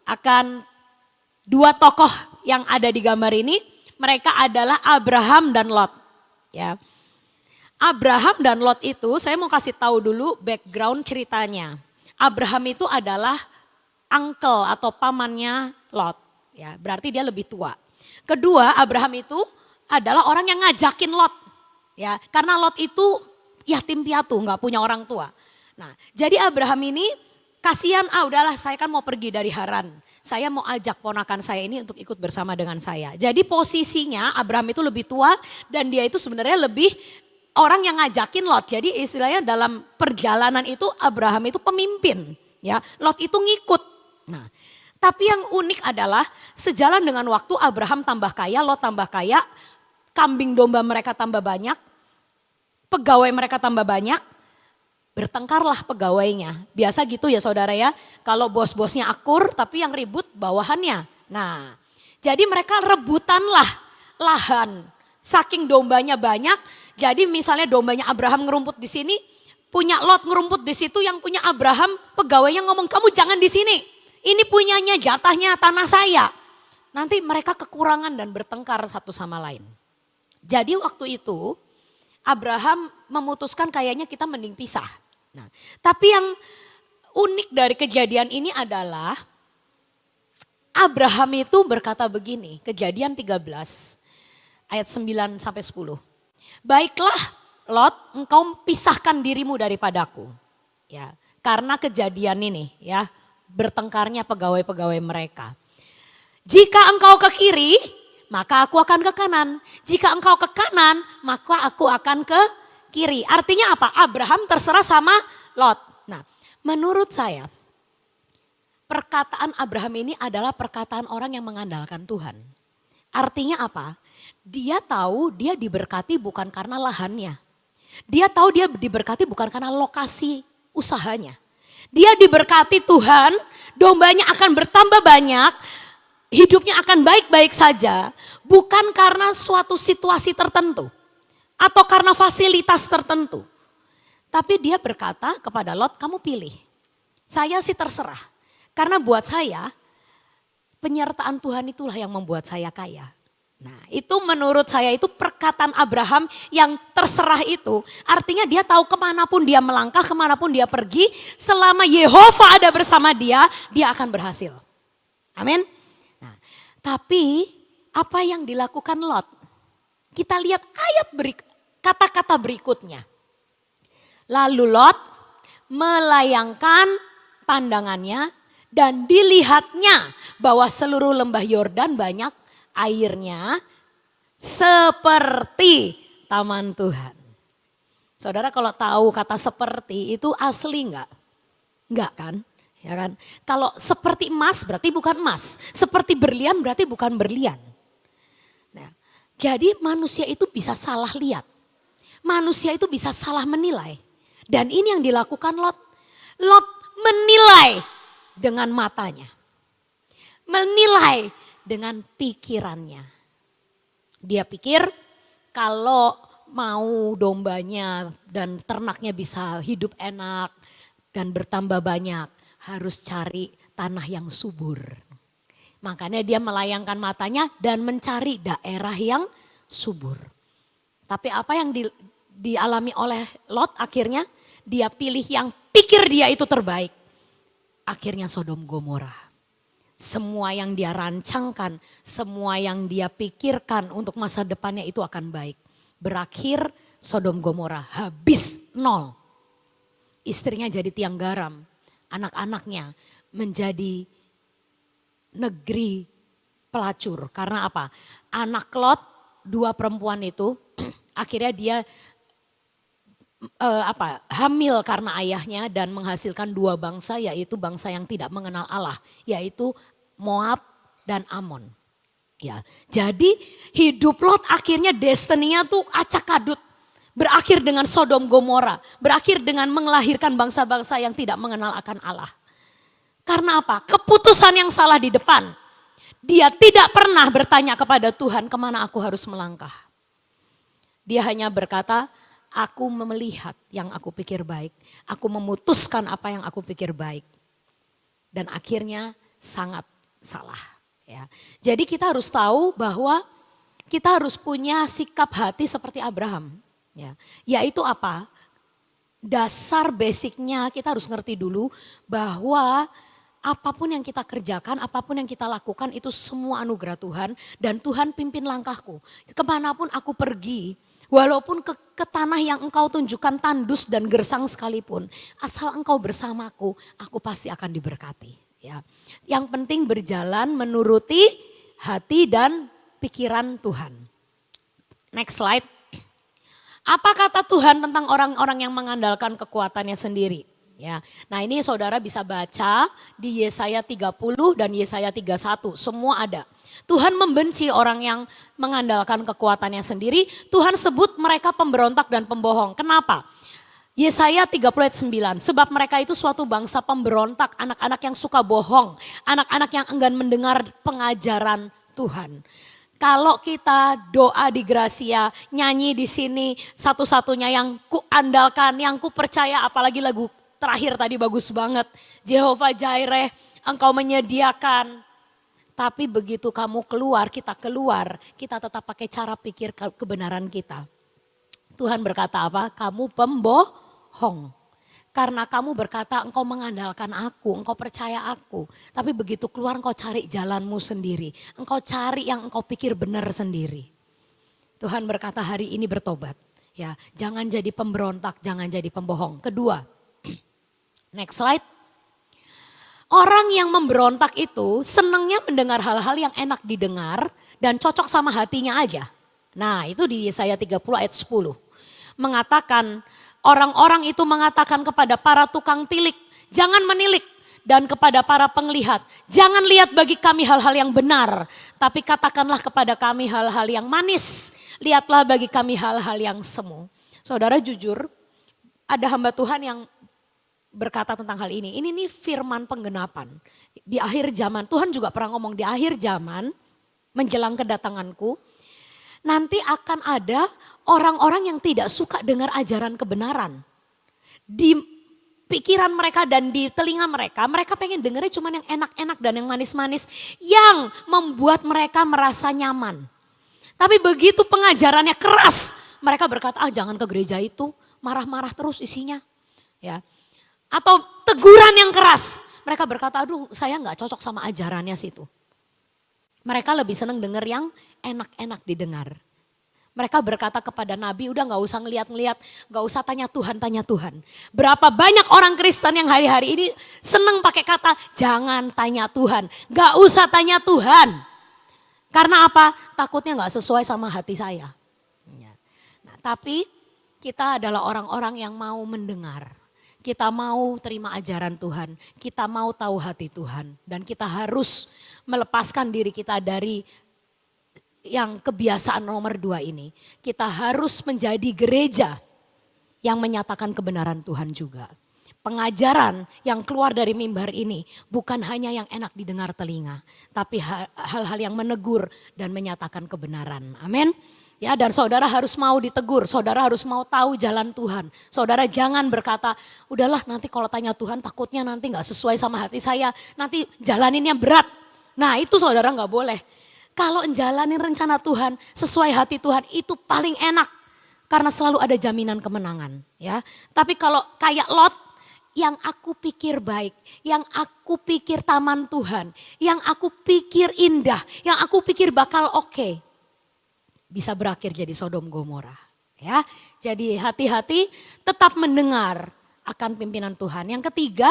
akan dua tokoh yang ada di gambar ini. Mereka adalah Abraham dan Lot. Ya, Abraham dan Lot itu, saya mau kasih tahu dulu background ceritanya. Abraham itu adalah uncle atau pamannya Lot. Ya, berarti dia lebih tua. Kedua, Abraham itu adalah orang yang ngajakin Lot. Ya, karena Lot itu yatim piatu, nggak punya orang tua. Nah, jadi Abraham ini kasihan, udahlah saya kan mau pergi dari Haran. Saya mau ajak ponakan saya ini untuk ikut bersama dengan saya. Jadi posisinya Abraham itu lebih tua dan dia itu sebenarnya lebih orang yang ngajakin Lot. Jadi istilahnya dalam perjalanan itu Abraham itu pemimpin. Ya, Lot itu ngikut. Nah, tapi yang unik adalah sejalan dengan waktu Abraham tambah kaya, Lot tambah kaya, kambing domba mereka tambah banyak, pegawai mereka tambah banyak, bertengkarlah pegawainya. Biasa gitu ya saudara ya, kalau bos-bosnya akur tapi yang ribut bawahannya. Nah, jadi mereka rebutanlah lahan, saking dombanya banyak, jadi misalnya dombanya Abraham ngerumput di sini, punya Lot ngerumput di situ, yang punya Abraham pegawainya ngomong kamu jangan di sini. Ini punyanya, jatahnya tanah saya. Nanti mereka kekurangan dan bertengkar satu sama lain. Jadi waktu itu Abraham memutuskan kayaknya kita mending pisah. Nah, tapi yang unik dari kejadian ini adalah Abraham itu berkata begini, Kejadian 13 ayat 9 sampai 10. Baiklah Lot, engkau pisahkan dirimu daripadaku. Ya, karena kejadian ini ya, bertengkarnya pegawai-pegawai mereka. Jika engkau ke kiri, maka aku akan ke kanan. Jika engkau ke kanan, maka aku akan ke kiri. Artinya apa? Abraham terserah sama Lot. Nah, menurut saya perkataan Abraham ini adalah perkataan orang yang mengandalkan Tuhan. Artinya apa? Dia tahu dia diberkati bukan karena lahannya. Dia tahu dia diberkati bukan karena lokasi usahanya. Dia diberkati Tuhan, dombanya akan bertambah banyak, hidupnya akan baik-baik saja. Bukan karena suatu situasi tertentu atau karena fasilitas tertentu. Tapi dia berkata kepada Lot, kamu pilih. Saya sih terserah. Karena buat saya, penyertaan Tuhan itulah yang membuat saya kaya. Nah, itu menurut saya itu perkataan Abraham yang terserah itu. Artinya dia tahu kemanapun dia melangkah, kemanapun dia pergi. Selama Yehova ada bersama dia, dia akan berhasil. Amin. Nah, tapi apa yang dilakukan Lot? Kita lihat kata-kata berikutnya. Lalu Lot melayangkan pandangannya dan dilihatnya bahwa seluruh lembah Yordan banyak airnya seperti taman Tuhan. Saudara kalau tahu kata seperti itu asli enggak? Enggak kan? Ya kan? Kalau seperti emas berarti bukan emas. Seperti berlian berarti bukan berlian. Nah, jadi manusia itu bisa salah lihat. Manusia itu bisa salah menilai. Dan ini yang dilakukan Lot. Lot menilai dengan matanya. Menilai dengan pikirannya. Dia pikir kalau mau dombanya dan ternaknya bisa hidup enak dan bertambah banyak, harus cari tanah yang subur. Makanya dia melayangkan matanya dan mencari daerah yang subur. Tapi apa yang dialami oleh Lot akhirnya? Dia pilih yang pikir dia itu terbaik. Akhirnya Sodom Gomora. Semua yang dia rancangkan, semua yang dia pikirkan untuk masa depannya itu akan baik. Berakhir Sodom Gomora habis nol. Istrinya jadi tiang garam, anak-anaknya menjadi negeri pelacur. Karena apa? Anak Lot, dua perempuan itu akhirnya dia hamil karena ayahnya dan menghasilkan dua bangsa, yaitu bangsa yang tidak mengenal Allah, yaitu Moab dan Amon. Ya, jadi hidup Lot akhirnya destininya tuh acak-adut. berakhir dengan Sodom Gomora, berakhir dengan melahirkan bangsa-bangsa yang tidak mengenal akan Allah. Karena apa? Keputusan yang salah di depan. Dia tidak pernah bertanya kepada Tuhan kemana aku harus melangkah. Dia hanya berkata, aku melihat yang aku pikir baik. Aku memutuskan apa yang aku pikir baik. Dan akhirnya sangat salah. Ya. Jadi kita harus tahu bahwa kita harus punya sikap hati seperti Abraham. Ya. Yaitu apa? Dasar basicnya kita harus ngerti dulu bahwa apapun yang kita kerjakan, apapun yang kita lakukan itu semua anugerah Tuhan. Dan Tuhan pimpin langkahku. Kemanapun aku pergi, walaupun ke tanah yang engkau tunjukkan tandus dan gersang sekalipun. Asal engkau bersamaku, aku pasti akan diberkati. Ya. Yang penting berjalan menuruti hati dan pikiran Tuhan. Next slide. Apa kata Tuhan tentang orang-orang yang mengandalkan kekuatannya sendiri? Ya, nah ini saudara bisa baca di Yesaya 30 dan Yesaya 31, semua ada. Tuhan membenci orang yang mengandalkan kekuatannya sendiri. Tuhan sebut mereka pemberontak dan pembohong. Kenapa? Yesaya 30 ayat 9, sebab mereka itu suatu bangsa pemberontak, anak-anak yang suka bohong, anak-anak yang enggan mendengar pengajaran Tuhan. Kalau kita doa di Gracia, nyanyi di sini satu-satunya yang ku andalkan, yang ku percaya, apalagi lagu terakhir tadi bagus banget. Jehovah Jireh, engkau menyediakan. Tapi begitu kamu keluar, kita tetap pakai cara pikir kebenaran kita. Tuhan berkata apa? Kamu pembohong. Karena kamu berkata engkau mengandalkan aku, engkau percaya aku. Tapi begitu keluar engkau cari jalanmu sendiri. Engkau cari yang engkau pikir benar sendiri. Tuhan berkata hari ini bertobat. Ya, jangan jadi pemberontak, jangan jadi pembohong. Kedua, next slide. Orang yang memberontak itu senangnya mendengar hal-hal yang enak didengar dan cocok sama hatinya aja. Nah itu di Yesaya 30 ayat 10. Mengatakan, orang-orang itu mengatakan kepada para tukang tilik, jangan menilik. Dan kepada para penglihat, jangan lihat bagi kami hal-hal yang benar. Tapi katakanlah kepada kami hal-hal yang manis. Lihatlah bagi kami hal-hal yang semu. Saudara jujur, ada hamba Tuhan yang berkata tentang hal ini. Ini nih firman penggenapan. Di akhir zaman, Tuhan juga pernah ngomong di akhir zaman, menjelang kedatanganku, nanti akan ada orang-orang yang tidak suka dengar ajaran kebenaran. Di pikiran mereka dan di telinga mereka pengen dengarnya cuma yang enak-enak dan yang manis-manis. Yang membuat mereka merasa nyaman. Tapi begitu pengajarannya keras, mereka berkata, jangan ke gereja itu, marah-marah terus isinya. Ya. Atau teguran yang keras. Mereka berkata, aduh saya gak cocok sama ajarannya situ. Mereka lebih senang dengar yang enak-enak didengar. Mereka berkata kepada Nabi, udah gak usah ngeliat-ngeliat, gak usah tanya Tuhan. Berapa banyak orang Kristen yang hari-hari ini senang pakai kata, jangan tanya Tuhan. Gak usah tanya Tuhan. Karena apa? Takutnya gak sesuai sama hati saya. Nah, tapi kita adalah orang-orang yang mau mendengar. Kita mau terima ajaran Tuhan, kita mau tahu hati Tuhan. Dan kita harus melepaskan diri kita dari yang kebiasaan nomor 2 ini. Kita harus menjadi gereja yang menyatakan kebenaran Tuhan juga. Pengajaran yang keluar dari mimbar ini bukan hanya yang enak didengar telinga. Tapi hal-hal yang menegur dan menyatakan kebenaran. Amin. Ya, dan saudara harus mau ditegur, saudara harus mau tahu jalan Tuhan. Saudara jangan berkata, udahlah nanti kalau tanya Tuhan takutnya nanti gak sesuai sama hati saya, nanti jalaninnya berat. Nah itu saudara gak boleh. Kalau jalanin rencana Tuhan, sesuai hati Tuhan itu paling enak. Karena selalu ada jaminan kemenangan. Ya. Tapi kalau kayak Lot, yang aku pikir baik, yang aku pikir taman Tuhan, yang aku pikir indah, yang aku pikir bakal oke. Bisa berakhir jadi Sodom Gomora. Ya, jadi hati-hati tetap mendengar akan pimpinan Tuhan. Yang ketiga,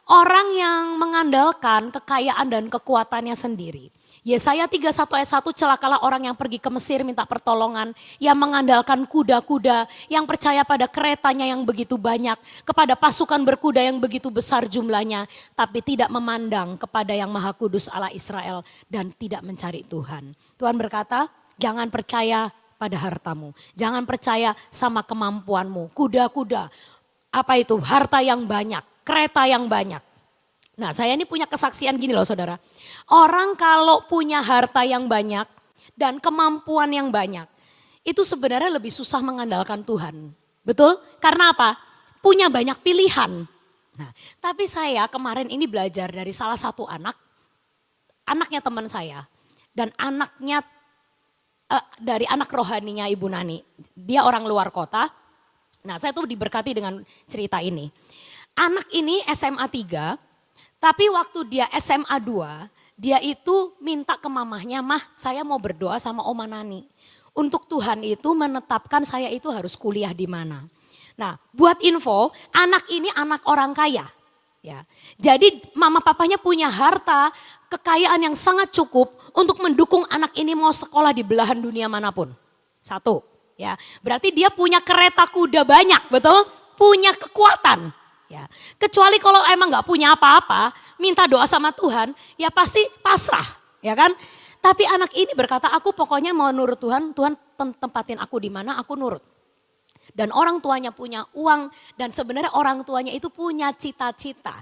orang yang mengandalkan kekayaan dan kekuatannya sendiri. Yesaya 31 ayat 1, celakalah orang yang pergi ke Mesir minta pertolongan, yang mengandalkan kuda-kuda, yang percaya pada keretanya yang begitu banyak, kepada pasukan berkuda yang begitu besar jumlahnya, tapi tidak memandang kepada yang Maha Kudus Allah Israel dan tidak mencari Tuhan. Tuhan berkata, jangan percaya pada hartamu. Jangan percaya sama kemampuanmu. Kuda-kuda, apa itu? Harta yang banyak, kereta yang banyak. Nah, saya ini punya kesaksian gini loh saudara. Orang kalau punya harta yang banyak dan kemampuan yang banyak, itu sebenarnya lebih susah mengandalkan Tuhan. Betul? Karena apa? Punya banyak pilihan. Nah, tapi saya kemarin ini belajar dari salah satu anaknya teman saya. Dan anaknya dari anak rohaninya Ibu Nani. Dia orang luar kota. Nah, saya tuh diberkati dengan cerita ini. Anak ini SMA 3, tapi waktu dia SMA 2, dia itu minta ke mamahnya, "Mah, saya mau berdoa sama Oma Nani. Untuk Tuhan itu menetapkan saya itu harus kuliah di mana." Nah, buat info, anak ini anak orang kaya. Ya, jadi mama papanya punya harta, kekayaan yang sangat cukup untuk mendukung anak ini mau sekolah di belahan dunia manapun. Satu, ya, berarti dia punya kereta kuda banyak, betul? Punya kekuatan. Ya, kecuali kalau emang nggak punya apa-apa, minta doa sama Tuhan, ya pasti pasrah, ya kan? Tapi anak ini berkata, aku pokoknya mau nurut Tuhan, Tuhan tempatin aku di mana, aku nurut. Dan orang tuanya punya uang dan sebenarnya orang tuanya itu punya cita-cita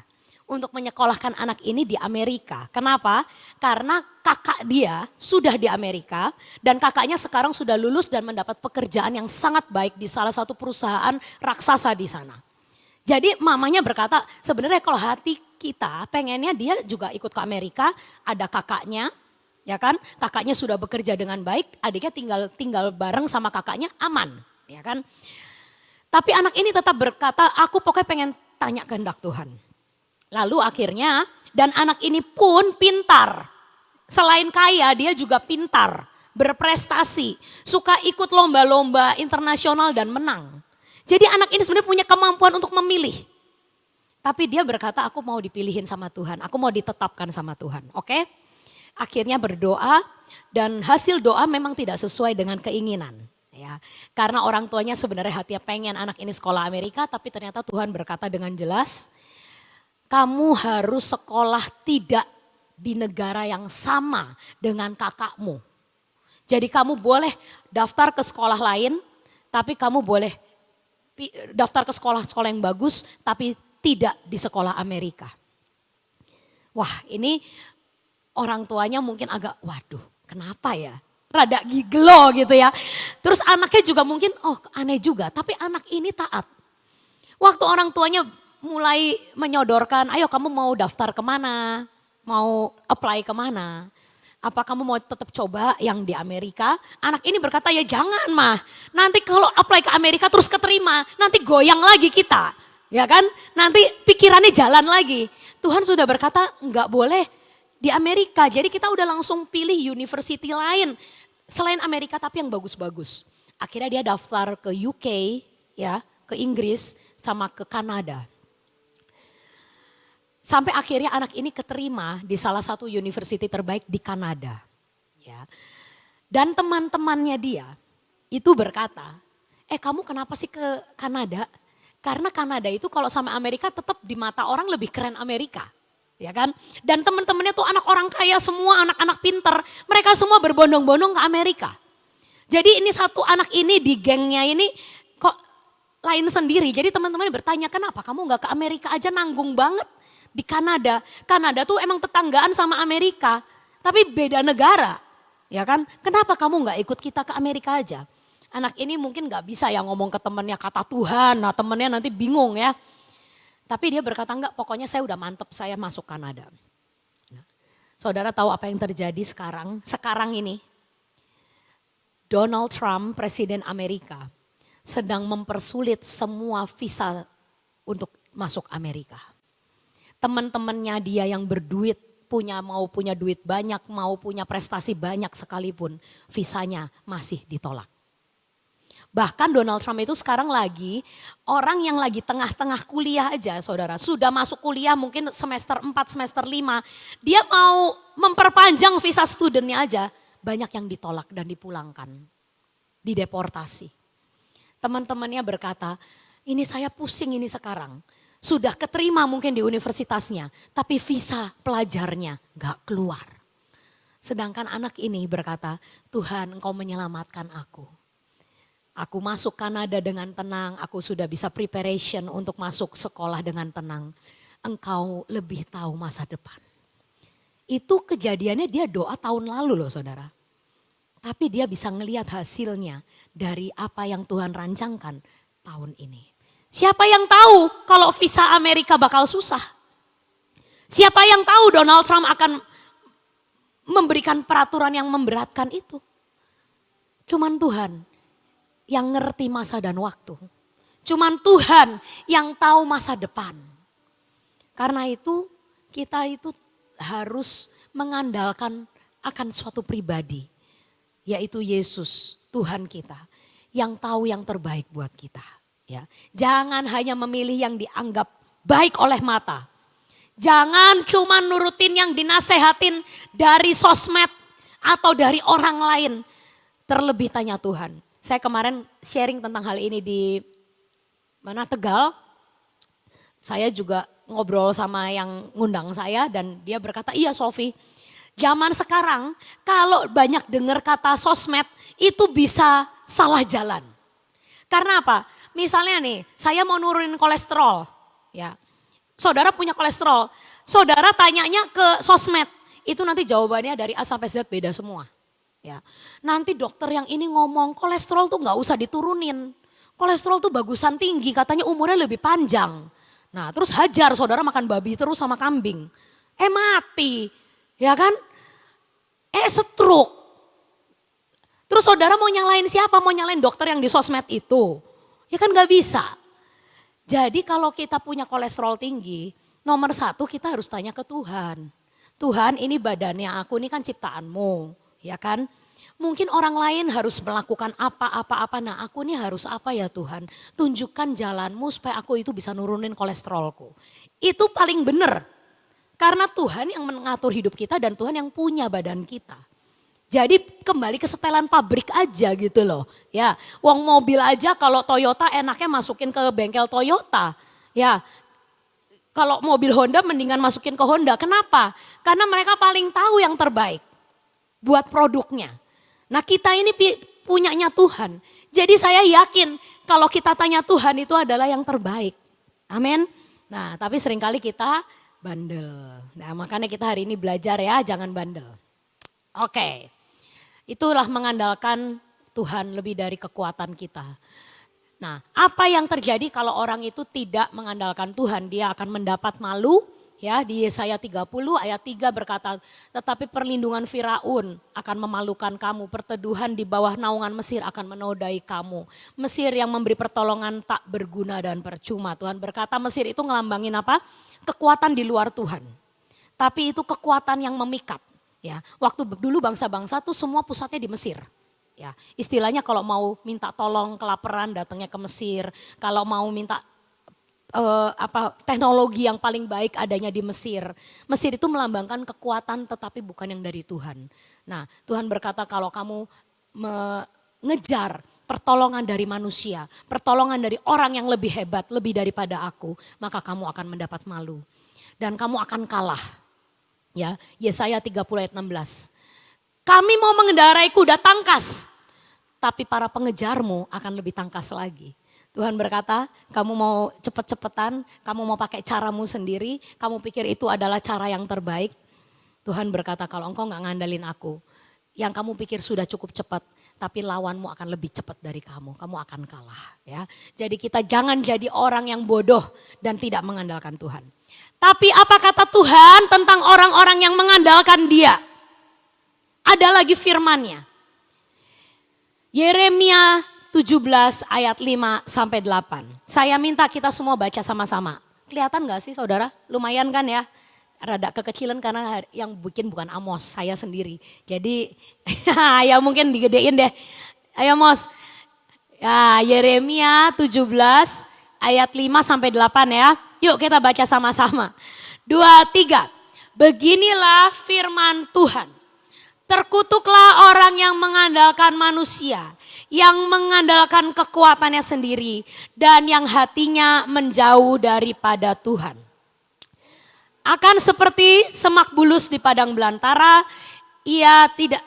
untuk menyekolahkan anak ini di Amerika. Kenapa? Karena kakak dia sudah di Amerika dan kakaknya sekarang sudah lulus dan mendapat pekerjaan yang sangat baik di salah satu perusahaan raksasa di sana. Jadi mamanya berkata sebenarnya kalau hati kita pengennya dia juga ikut ke Amerika, ada kakaknya, ya kan? Kakaknya sudah bekerja dengan baik, adiknya tinggal bareng sama kakaknya aman. Ya kan? Tapi anak ini tetap berkata, aku pokoknya pengen tanya kehendak Tuhan. Lalu akhirnya, dan anak ini pun pintar. Selain kaya, dia juga pintar, berprestasi, suka ikut lomba-lomba internasional dan menang. Jadi anak ini sebenarnya punya kemampuan untuk memilih. Tapi dia berkata, aku mau dipilihin sama Tuhan, aku mau ditetapkan sama Tuhan. Oke? Akhirnya berdoa, dan hasil doa memang tidak sesuai dengan keinginan. Ya, karena orang tuanya sebenarnya hatinya pengen anak ini sekolah Amerika, tapi ternyata Tuhan berkata dengan jelas, kamu harus sekolah tidak di negara yang sama dengan kakakmu. Jadi kamu boleh daftar ke sekolah lain, tapi kamu boleh daftar ke sekolah-sekolah yang bagus, tapi tidak di sekolah Amerika. Wah, ini orang tuanya mungkin agak, waduh, kenapa ya? Rada giglo gitu ya. Terus anaknya juga mungkin, oh aneh juga. Tapi anak ini taat. Waktu orang tuanya mulai menyodorkan, ayo kamu mau daftar kemana? Mau apply kemana? Apa kamu mau tetap coba yang di Amerika? Anak ini berkata, ya jangan mah. Nanti kalau apply ke Amerika terus keterima, nanti goyang lagi kita. Ya kan? Nanti pikirannya jalan lagi. Tuhan sudah berkata, enggak boleh di Amerika. Jadi kita udah langsung pilih university lain. Selain Amerika tapi yang bagus-bagus. Akhirnya dia daftar ke UK, ya, ke Inggris sama ke Kanada. Sampai akhirnya anak ini keterima di salah satu university terbaik di Kanada. Ya. Dan teman-temannya dia itu berkata, kamu kenapa sih ke Kanada? Karena Kanada itu kalau sama Amerika tetap di mata orang lebih keren Amerika. Ya kan? Dan teman-temannya tuh anak orang kaya semua, anak-anak pinter. Mereka semua berbondong-bondong ke Amerika. Jadi ini satu anak ini di gengnya ini kok lain sendiri. Jadi teman-temannya bertanya, kenapa kamu gak ke Amerika aja, nanggung banget di Kanada. Kanada tuh emang tetanggaan sama Amerika, tapi beda negara. Ya kan? Kenapa kamu gak ikut kita ke Amerika aja? Anak ini mungkin gak bisa ya ngomong ke temennya kata Tuhan, nah temennya nanti bingung ya. Tapi dia berkata enggak, pokoknya saya udah mantep, saya masuk Kanada. Nah, saudara tahu apa yang terjadi sekarang? Sekarang ini Donald Trump, Presiden Amerika, sedang mempersulit semua visa untuk masuk Amerika. Teman-temannya dia yang berduit, mau punya duit banyak, mau punya prestasi banyak sekalipun, visanya masih ditolak. Bahkan Donald Trump itu sekarang lagi orang yang lagi tengah-tengah kuliah aja saudara. Sudah masuk kuliah mungkin semester 4, semester 5. Dia mau memperpanjang visa studentnya aja. Banyak yang ditolak dan dipulangkan. Dideportasi. Teman-temannya berkata, ini saya pusing ini sekarang. Sudah keterima mungkin di universitasnya. Tapi visa pelajarnya gak keluar. Sedangkan anak ini berkata, Tuhan engkau menyelamatkan aku. Aku masuk Kanada dengan tenang, aku sudah bisa preparation untuk masuk sekolah dengan tenang. Engkau lebih tahu masa depan. Itu kejadiannya dia doa tahun lalu loh saudara. Tapi dia bisa ngelihat hasilnya dari apa yang Tuhan rancangkan tahun ini. Siapa yang tahu kalau visa Amerika bakal susah? Siapa yang tahu Donald Trump akan memberikan peraturan yang memberatkan itu? Cuman Tuhan yang ngerti masa dan waktu. Cuman Tuhan yang tahu masa depan. Karena itu kita itu harus mengandalkan akan suatu pribadi. Yaitu Yesus, Tuhan kita. Yang tahu yang terbaik buat kita. Ya. Jangan hanya memilih yang dianggap baik oleh mata. Jangan cuma nurutin yang dinasehatin dari sosmed atau dari orang lain. Terlebih tanya Tuhan. Saya kemarin sharing tentang hal ini di Tegal. Saya juga ngobrol sama yang ngundang saya dan dia berkata, iya Sofi, zaman sekarang kalau banyak dengar kata sosmed itu bisa salah jalan. Karena apa? Misalnya nih, saya mau nurunin kolesterol. Ya, saudara punya kolesterol, saudara tanyanya ke sosmed, itu nanti jawabannya dari A sampai Z beda semua. Ya, nanti dokter yang ini ngomong kolesterol tuh nggak usah diturunin. Kolesterol tuh bagusan tinggi, katanya umurnya lebih panjang. Nah terus hajar saudara makan babi terus sama kambing. Mati, ya kan? Stroke. Terus saudara mau nyalain siapa? Mau nyalain dokter yang di sosmed itu? Ya kan nggak bisa. Jadi kalau kita punya kolesterol tinggi, nomor satu kita harus tanya ke Tuhan. Tuhan ini badannya aku, ini kan ciptaanmu. Ya kan? Mungkin orang lain harus melakukan apa-apa. Nah aku nih harus apa ya Tuhan? Tunjukkan jalanmu supaya aku itu bisa nurunin kolesterolku. Itu paling benar. Karena Tuhan yang mengatur hidup kita dan Tuhan yang punya badan kita. Jadi kembali ke setelan pabrik aja gitu loh. Ya, uang mobil aja kalau Toyota enaknya masukin ke bengkel Toyota. Ya, kalau mobil Honda mendingan masukin ke Honda. Kenapa? Karena mereka paling tahu yang terbaik buat produknya. Nah kita ini punyanya Tuhan. Jadi saya yakin kalau kita tanya Tuhan itu adalah yang terbaik. Amin. Nah tapi seringkali kita bandel. Nah makanya kita hari ini belajar ya jangan bandel. Oke. Itulah mengandalkan Tuhan lebih dari kekuatan kita. Nah apa yang terjadi kalau orang itu tidak mengandalkan Tuhan? Dia akan mendapat malu. Ya, di Yesaya 30 ayat 3 berkata, tetapi perlindungan Firaun akan memalukan kamu, perteduhan di bawah naungan Mesir akan menodai kamu. Mesir yang memberi pertolongan tak berguna dan percuma. Tuhan berkata Mesir itu ngelambangin apa? Kekuatan di luar Tuhan. Tapi itu kekuatan yang memikat. Ya, waktu dulu bangsa-bangsa tuh semua pusatnya di Mesir. Ya, istilahnya kalau mau minta tolong kelaparan datangnya ke Mesir, kalau mau minta teknologi yang paling baik adanya di Mesir. Mesir itu melambangkan kekuatan tetapi bukan yang dari Tuhan. Nah Tuhan berkata kalau kamu mengejar pertolongan dari manusia, pertolongan dari orang yang lebih hebat, lebih daripada aku, maka kamu akan mendapat malu. Dan kamu akan kalah. Ya, Yesaya 30 ayat 16. Kami mau mengendarai kuda tangkas, tapi para pengejarmu akan lebih tangkas lagi. Tuhan berkata, kamu mau cepet-cepetan, kamu mau pakai caramu sendiri, kamu pikir itu adalah cara yang terbaik. Tuhan berkata, kalau engkau gak ngandalin aku, yang kamu pikir sudah cukup cepat, tapi lawanmu akan lebih cepat dari kamu akan kalah. Ya, jadi kita jangan jadi orang yang bodoh dan tidak mengandalkan Tuhan. Tapi apa kata Tuhan tentang orang-orang yang mengandalkan Dia? Ada lagi firman-Nya. Yeremia 17 ayat 5 sampai 8. Saya minta kita semua baca sama-sama. Kelihatan gak sih saudara? Lumayan kan ya? Rada kekecilan karena yang bikin bukan Amos, saya sendiri. Jadi ya mungkin digedein deh. Ayo Mos. Ya, Yeremia 17 ayat 5 sampai 8 ya. Yuk kita baca sama-sama. 2, 3. Beginilah firman Tuhan. Terkutuklah orang yang mengandalkan manusia, yang mengandalkan kekuatannya sendiri, dan yang hatinya menjauh daripada Tuhan. Akan seperti semak bulus di padang belantara, ia tidak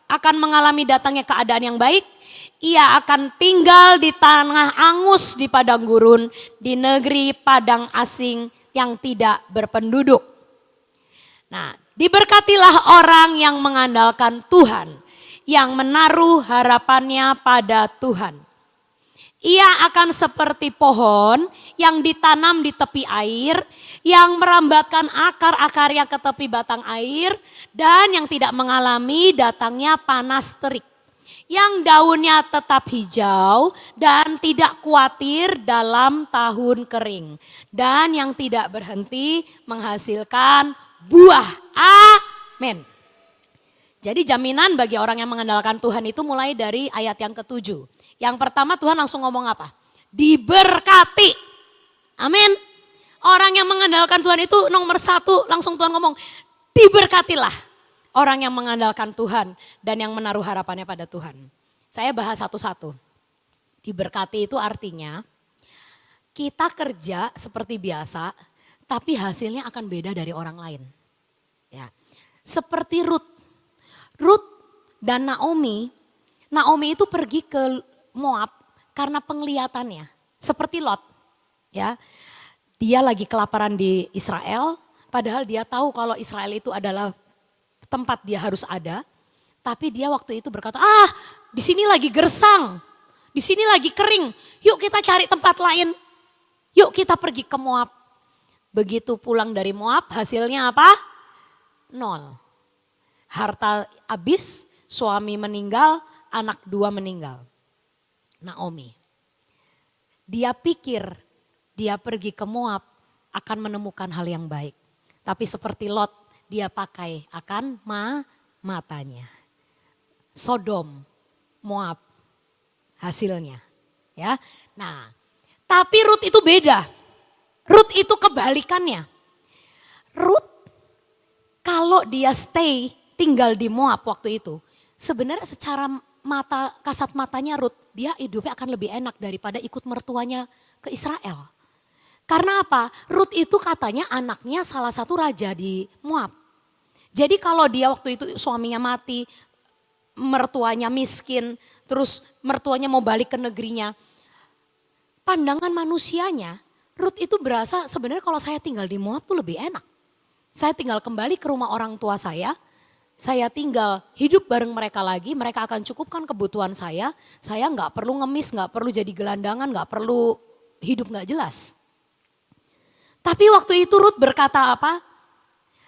akan mengalami datangnya keadaan yang baik. Ia akan tinggal di tanah angus di padang gurun, di negeri padang asing yang tidak berpenduduk. Nah, diberkatilah orang yang mengandalkan Tuhan, yang menaruh harapannya pada Tuhan. Ia akan seperti pohon yang ditanam di tepi air, yang merambatkan akar-akarnya ke tepi batang air, dan yang tidak mengalami datangnya panas terik. Yang daunnya tetap hijau dan tidak khawatir dalam tahun kering. Dan yang tidak berhenti menghasilkan buah. Amin. Jadi jaminan bagi orang yang mengandalkan Tuhan itu mulai dari ayat yang ke-7. Yang pertama Tuhan langsung ngomong apa? Diberkati. Amin. Orang yang mengandalkan Tuhan itu nomor 1 langsung Tuhan ngomong diberkatilah. Orang yang mengandalkan Tuhan dan yang menaruh harapannya pada Tuhan. Saya bahas satu-satu. Diberkati itu artinya kita kerja seperti biasa tapi hasilnya akan beda dari orang lain. Ya. Seperti Ruth dan Naomi itu pergi ke Moab karena penglihatannya. Seperti Lot. Ya. Dia lagi kelaparan di Israel, padahal dia tahu kalau Israel itu adalah tempat dia harus ada. Tapi dia waktu itu berkata, di sini lagi gersang, di sini lagi kering. Yuk kita cari tempat lain. Yuk kita pergi ke Moab. Begitu pulang dari Moab hasilnya apa? 0. Harta habis, suami meninggal, anak 2 meninggal. Naomi. Dia pikir dia pergi ke Moab akan menemukan hal yang baik. Tapi seperti Lot, dia pakai akan matanya. Sodom, Moab hasilnya. Ya. Nah, tapi Ruth itu beda. Ruth itu kebalikannya. Ruth kalau dia stay tinggal di Moab waktu itu, sebenarnya secara mata kasat matanya Ruth, dia hidupnya akan lebih enak daripada ikut mertuanya ke Israel. Karena apa? Ruth itu katanya anaknya salah satu raja di Moab. Jadi kalau dia waktu itu suaminya mati, mertuanya miskin, terus mertuanya mau balik ke negerinya. Pandangan manusianya, Ruth itu berasa sebenarnya kalau saya tinggal di Moab tuh lebih enak. Saya tinggal kembali ke rumah orang tua saya tinggal hidup bareng mereka lagi, mereka akan cukupkan kebutuhan saya nggak perlu ngemis, nggak perlu jadi gelandangan, nggak perlu hidup nggak jelas. Tapi waktu itu Ruth berkata apa?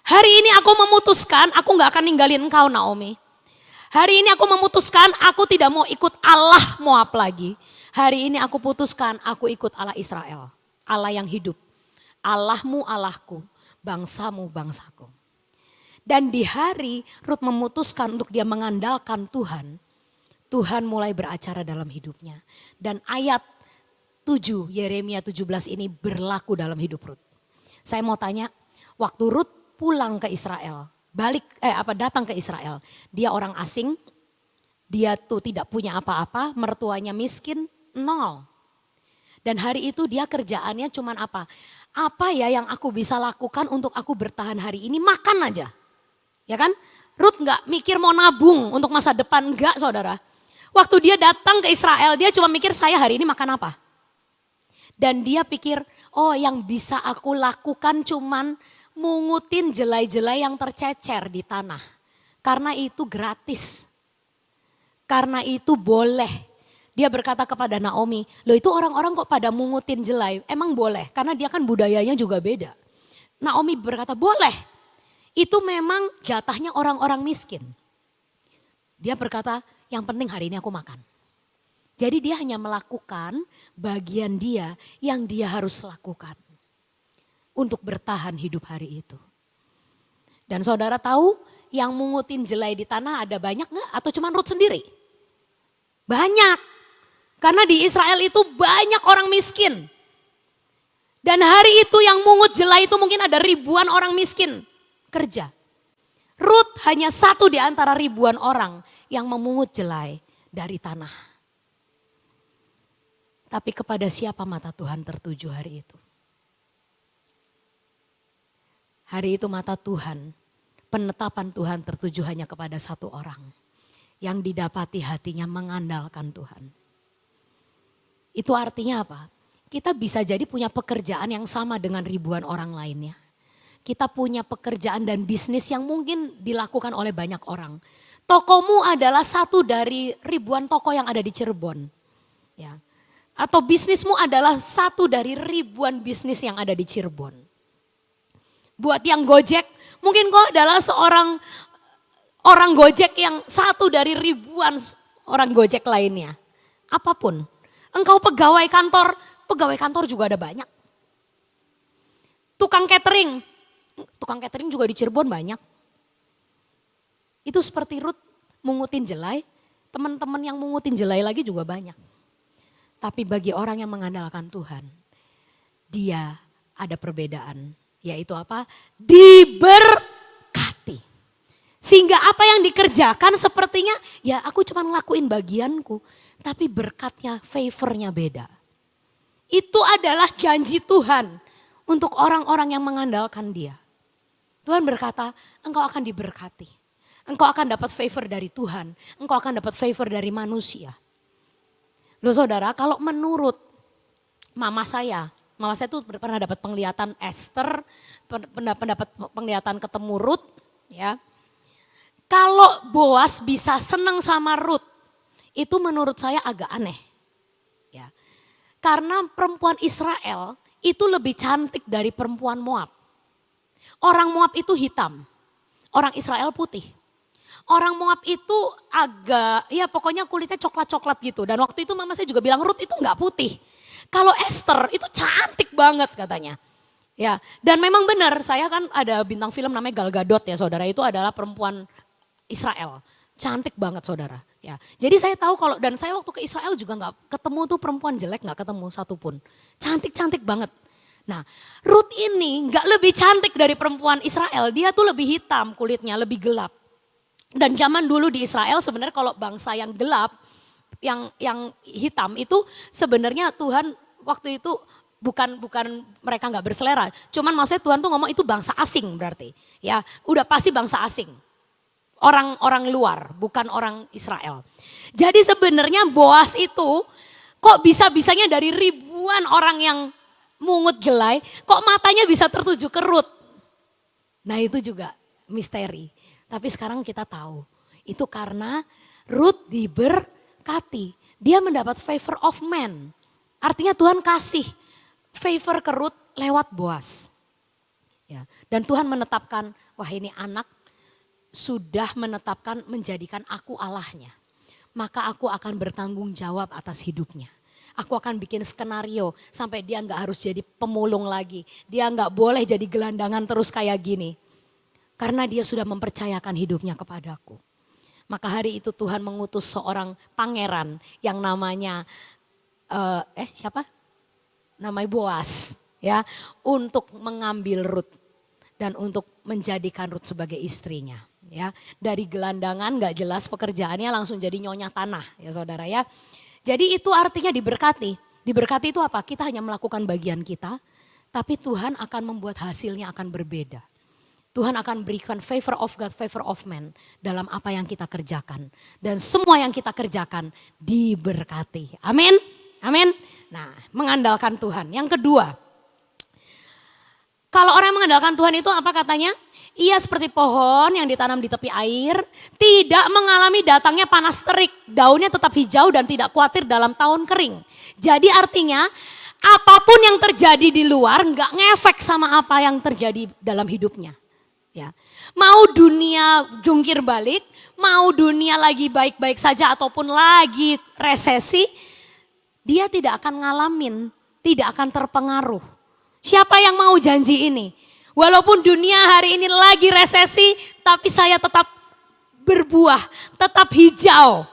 Hari ini aku memutuskan aku gak akan ninggalin engkau Naomi. Hari ini aku memutuskan aku tidak mau ikut Allah Moab lagi. Hari ini aku putuskan aku ikut Allah Israel. Allah yang hidup. Allahmu Allahku, bangsamu bangsaku. Dan di hari Ruth memutuskan untuk dia mengandalkan Tuhan. Tuhan mulai beracara dalam hidupnya. Dan ayat 7 Yeremia 17 ini berlaku dalam hidup Ruth. Saya mau tanya, waktu Ruth pulang ke Israel, datang ke Israel, dia orang asing, dia tuh tidak punya apa-apa, mertuanya miskin, 0. Dan hari itu dia kerjaannya cuman apa? Apa ya yang aku bisa lakukan untuk aku bertahan hari ini? Makan aja. Ya kan? Ruth gak mikir mau nabung untuk masa depan, enggak saudara. Waktu dia datang ke Israel, dia cuma mikir saya hari ini makan apa? Dan dia pikir, yang bisa aku lakukan cuman mungutin jelai-jelai yang tercecer di tanah. Karena itu gratis. Karena itu boleh. Dia berkata kepada Naomi, loh itu orang-orang kok pada mungutin jelai? Emang boleh, karena dia kan budayanya juga beda. Naomi berkata, boleh. Itu memang jatahnya orang-orang miskin. Dia berkata, yang penting hari ini aku makan. Jadi dia hanya melakukan bagian dia yang dia harus lakukan. Untuk bertahan hidup hari itu. Dan saudara tahu yang mungutin jelai di tanah ada banyak gak? Atau cuma Ruth sendiri? Banyak. Karena di Israel itu banyak orang miskin. Dan hari itu yang mungut jelai itu mungkin ada ribuan orang miskin kerja. Ruth hanya satu di antara ribuan orang yang memungut jelai dari tanah. Tapi kepada siapa mata Tuhan tertuju hari itu? Hari itu mata Tuhan, penetapan Tuhan tertuju hanya kepada satu orang. yang didapati hatinya mengandalkan Tuhan. Itu artinya apa? Kita bisa jadi punya pekerjaan yang sama dengan ribuan orang lainnya. Kita punya pekerjaan dan bisnis yang mungkin dilakukan oleh banyak orang. Tokomu adalah satu dari ribuan toko yang ada di Cirebon. Ya. Atau bisnismu adalah satu dari ribuan bisnis yang ada di Cirebon. Buat yang Gojek, mungkin kau adalah seorang orang Gojek yang satu dari ribuan orang Gojek lainnya. Apapun. Engkau pegawai kantor juga ada banyak. Tukang catering juga di Cirebon banyak. Itu seperti Ruth mungutin jelai, teman-teman yang mungutin jelai lagi juga banyak. Tapi bagi orang yang mengandalkan Tuhan, dia ada perbedaan. Yaitu apa? Diberkati. Sehingga apa yang dikerjakan sepertinya ya aku cuma ngelakuin bagianku. Tapi berkatnya, favornya beda. Itu adalah janji Tuhan untuk orang-orang yang mengandalkan dia. Tuhan berkata, engkau akan diberkati. Engkau akan dapat favor dari Tuhan. Engkau akan dapat favor dari manusia. Loh saudara, kalau menurut mama saya tuh pernah dapat penglihatan Esther, pendapat penglihatan ketemu Ruth, ya. Kalau Boas bisa senang sama Ruth, itu menurut saya agak aneh. Ya. Karena perempuan Israel itu lebih cantik dari perempuan Moab. Orang Moab itu hitam, orang Israel putih. Orang Moab itu agak, ya pokoknya kulitnya coklat-coklat gitu. Dan waktu itu mama saya juga bilang Ruth itu nggak putih. Kalau Esther itu cantik banget katanya. Ya, dan memang benar, saya kan ada bintang film namanya Gal Gadot ya saudara, itu adalah perempuan Israel. Cantik banget saudara. Ya, jadi saya tahu kalau, dan saya waktu ke Israel juga nggak ketemu tuh perempuan jelek, nggak ketemu satupun. Cantik-cantik banget. Nah, Ruth ini nggak lebih cantik dari perempuan Israel, dia tuh lebih hitam kulitnya, lebih gelap. Dan zaman dulu di Israel sebenarnya kalau bangsa yang gelap, yang hitam itu sebenarnya Tuhan waktu itu bukan mereka nggak berselera. Cuman maksudnya Tuhan tuh ngomong itu bangsa asing berarti. Ya, udah pasti bangsa asing. Orang luar, bukan orang Israel. Jadi sebenarnya Boas itu kok bisa-bisanya dari ribuan orang yang mungut jelai, kok matanya bisa tertuju ke Ruth. Nah itu juga misteri. Tapi sekarang kita tahu, itu karena Ruth diberkati. Dia mendapat favor of man. Artinya Tuhan kasih favor ke Ruth lewat Boas. Ya, dan Tuhan menetapkan, wah ini anak sudah menetapkan menjadikan aku Allahnya. Maka aku akan bertanggung jawab atas hidupnya. Aku akan bikin skenario sampai dia nggak harus jadi pemulung lagi. Dia nggak boleh jadi gelandangan terus kayak gini. Karena dia sudah mempercayakan hidupnya kepadaku. Maka hari itu Tuhan mengutus seorang pangeran yang namanya, siapa? Namanya Boas. Ya, untuk mengambil Ruth. Dan untuk menjadikan Ruth sebagai istrinya. Ya, dari gelandangan gak jelas pekerjaannya langsung jadi nyonya tanah ya saudara ya. Jadi itu artinya diberkati. Diberkati itu apa? Kita hanya melakukan bagian kita. Tapi Tuhan akan membuat hasilnya akan berbeda. Tuhan akan berikan favor of God, favor of man dalam apa yang kita kerjakan. Dan semua yang kita kerjakan diberkati. Amin. Amin. Nah, mengandalkan Tuhan. Yang kedua, kalau orang yang mengandalkan Tuhan itu apa katanya? Ia seperti pohon yang ditanam di tepi air, tidak mengalami datangnya panas terik. Daunnya tetap hijau dan tidak khawatir dalam tahun kering. Jadi artinya apapun yang terjadi di luar nggak ngefek sama apa yang terjadi dalam hidupnya. Ya, mau dunia jungkir balik, mau dunia lagi baik-baik saja ataupun lagi resesi, dia tidak akan ngalamin, tidak akan terpengaruh. Siapa yang mau janji ini? Walaupun dunia hari ini lagi resesi, tapi saya tetap berbuah, tetap hijau.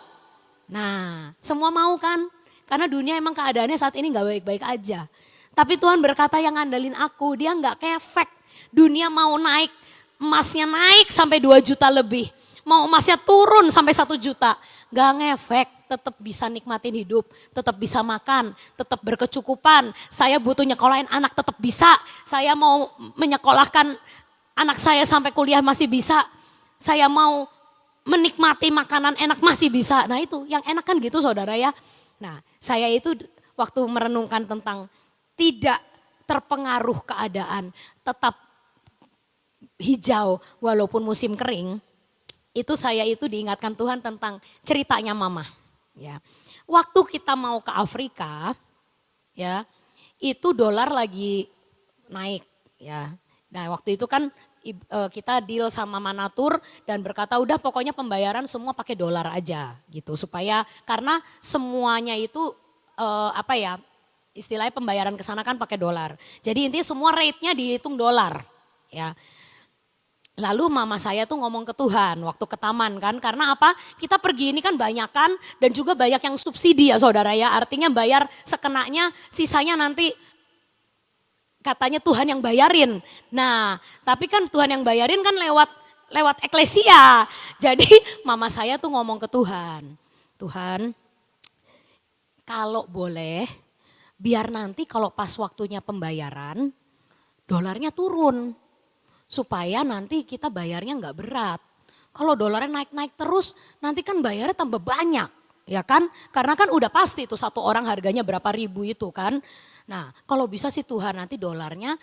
Nah, semua mau kan? Karena dunia emang keadaannya saat ini gak baik-baik aja. Tapi Tuhan berkata yang ngandalin aku, dia gak kefek. Dunia mau naik, emasnya naik sampai 2 juta lebih. Mau emasnya turun sampai 1 juta. Gak ngefek, tetap bisa nikmatin hidup. Tetap bisa makan, tetap berkecukupan. Saya butuh nyekolahin anak tetap bisa. Saya mau menyekolahkan anak saya sampai kuliah masih bisa. Saya mau menikmati makanan enak masih bisa. Nah itu yang enak kan gitu saudara ya. Nah saya itu waktu merenungkan tentang tidak terpengaruh keadaan, tetap hijau walaupun musim kering. Itu saya itu diingatkan Tuhan tentang ceritanya mama. Ya, waktu kita mau ke Afrika, ya itu dolar lagi naik. Ya, nah waktu itu kan kita deal sama Manatur dan berkata udah pokoknya pembayaran semua pakai dolar aja gitu supaya karena semuanya itu istilahnya pembayaran ke sana kan pakai dolar. Jadi intinya semua rate-nya dihitung dolar. Ya. Lalu mama saya tuh ngomong ke Tuhan waktu ke taman kan. Karena apa? Kita pergi ini kan banyak kan dan juga banyak yang subsidi ya saudara ya. Artinya bayar sekenanya sisanya nanti katanya Tuhan yang bayarin. Nah tapi kan Tuhan yang bayarin kan lewat eklesia. Jadi mama saya tuh ngomong ke Tuhan. Tuhan kalau boleh biar nanti kalau pas waktunya pembayaran dolarnya turun. Supaya nanti kita bayarnya nggak berat. Kalau dolarnya naik-naik terus nanti kan bayarnya tambah banyak. Ya kan, karena kan udah pasti itu satu orang harganya berapa ribu itu kan. Nah kalau bisa sih Tuhan nanti dolarnya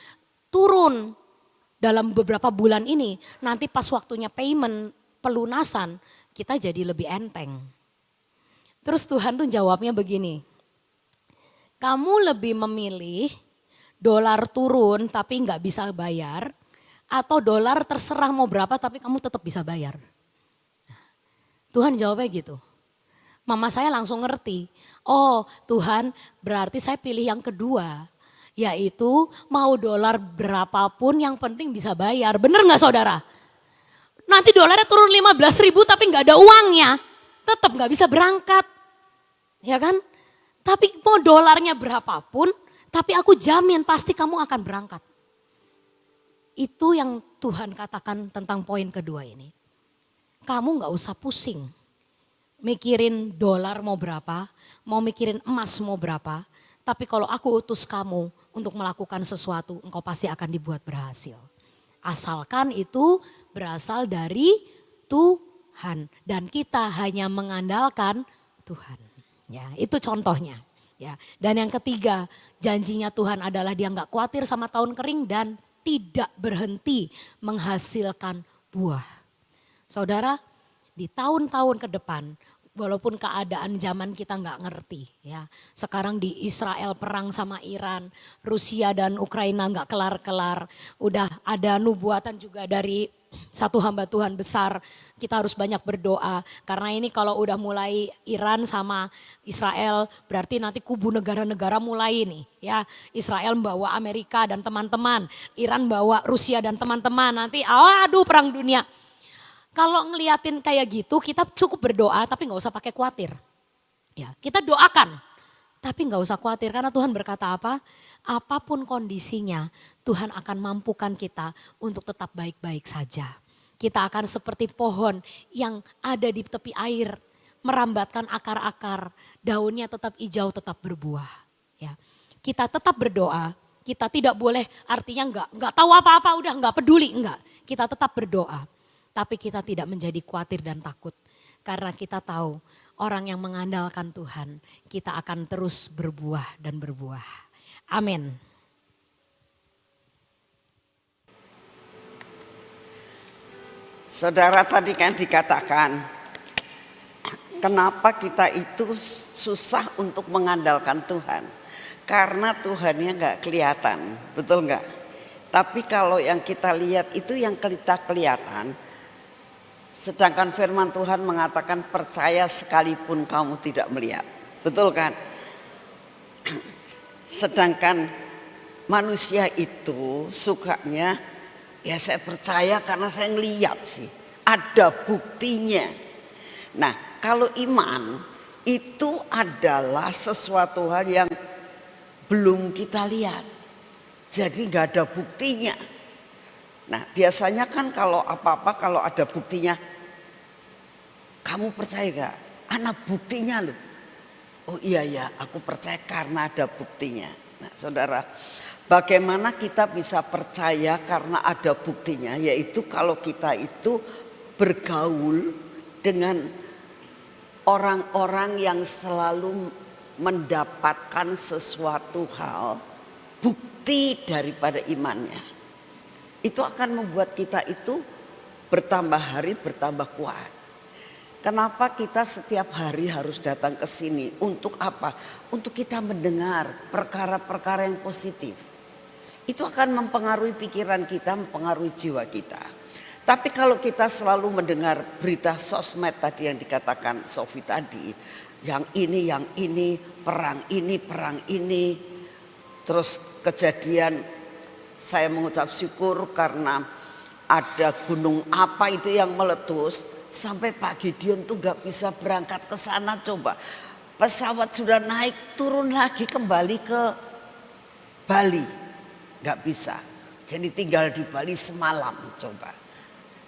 turun dalam beberapa bulan ini. Nanti pas waktunya payment, pelunasan kita jadi lebih enteng. Terus Tuhan tuh jawabnya begini. Kamu lebih memilih dolar turun tapi nggak bisa bayar. Atau dolar terserah mau berapa tapi kamu tetap bisa bayar. Tuhan jawabnya gitu. Mama saya langsung ngerti. Oh Tuhan berarti saya pilih yang kedua. Yaitu mau dolar berapapun yang penting bisa bayar. Bener gak saudara? Nanti dolarnya turun 15.000 tapi gak ada uangnya. Tetap gak bisa berangkat. Ya kan? Tapi mau dolarnya berapapun tapi aku jamin pasti kamu akan berangkat. Itu yang Tuhan katakan tentang poin kedua ini. Kamu gak usah pusing. Mikirin dolar mau berapa, mau mikirin emas mau berapa. Tapi kalau aku utus kamu untuk melakukan sesuatu, engkau pasti akan dibuat berhasil. Asalkan itu berasal dari Tuhan. Dan kita hanya mengandalkan Tuhan. Ya, itu contohnya. Ya, dan yang ketiga, janjinya Tuhan adalah dia gak khawatir sama tahun kering dan tidak berhenti menghasilkan buah. Saudara, di tahun-tahun ke depan, walaupun keadaan zaman kita nggak ngerti, ya. Sekarang di Israel perang sama Iran, Rusia dan Ukraina nggak kelar-kelar. Udah ada nubuatan juga dari satu hamba Tuhan besar, kita harus banyak berdoa. Karena ini kalau udah mulai Iran sama Israel berarti nanti kubu negara-negara mulai nih ya. Israel membawa Amerika dan teman-teman, Iran bawa Rusia dan teman-teman. Nanti aduh perang dunia. Kalau ngeliatin kayak gitu kita cukup berdoa tapi gak usah pakai khawatir. Ya, kita doakan tapi gak usah khawatir karena Tuhan berkata apa? Apapun kondisinya Tuhan akan mampukan kita untuk tetap baik-baik saja. Kita akan seperti pohon yang ada di tepi air, merambatkan akar-akar, daunnya tetap hijau, tetap berbuah. Ya, kita tetap berdoa, kita tidak boleh artinya nggak tahu apa-apa, udah nggak peduli, enggak. Kita tetap berdoa, tapi kita tidak menjadi khawatir dan takut karena kita tahu orang yang mengandalkan Tuhan, kita akan terus berbuah dan berbuah. Amin. Saudara tadi kan dikatakan, kenapa kita itu susah untuk mengandalkan Tuhan? Karena Tuhannya nggak kelihatan, betul nggak? Tapi kalau yang kita lihat itu yang kita kelihatan, sedangkan firman Tuhan mengatakan percaya sekalipun kamu tidak melihat, betul kan? Sedangkan manusia itu sukanya ya saya percaya karena saya ngeliat sih, ada buktinya. Nah kalau iman itu adalah sesuatu hal yang belum kita lihat, jadi nggak ada buktinya. Nah biasanya kan kalau apa-apa kalau ada buktinya, kamu percaya gak? Anak buktinya loh. Oh iya ya, aku percaya karena ada buktinya. Nah saudara, bagaimana kita bisa percaya karena ada buktinya? Yaitu kalau kita itu bergaul dengan orang-orang yang selalu mendapatkan sesuatu hal, bukti daripada imannya. Itu akan membuat kita itu bertambah hari bertambah kuat. Kenapa kita setiap hari harus datang ke sini? Untuk apa? Untuk kita mendengar perkara-perkara yang positif. Itu akan mempengaruhi pikiran kita, mempengaruhi jiwa kita. Tapi kalau kita selalu mendengar berita sosmed tadi yang dikatakan Sofi tadi, yang ini, perang ini, terus kejadian saya mengucap syukur karena ada gunung apa itu yang meletus. Sampai Pak Gideon tuh gak bisa berangkat ke sana coba. Pesawat sudah naik turun lagi kembali ke Bali. Gak bisa. Jadi tinggal di Bali semalam coba.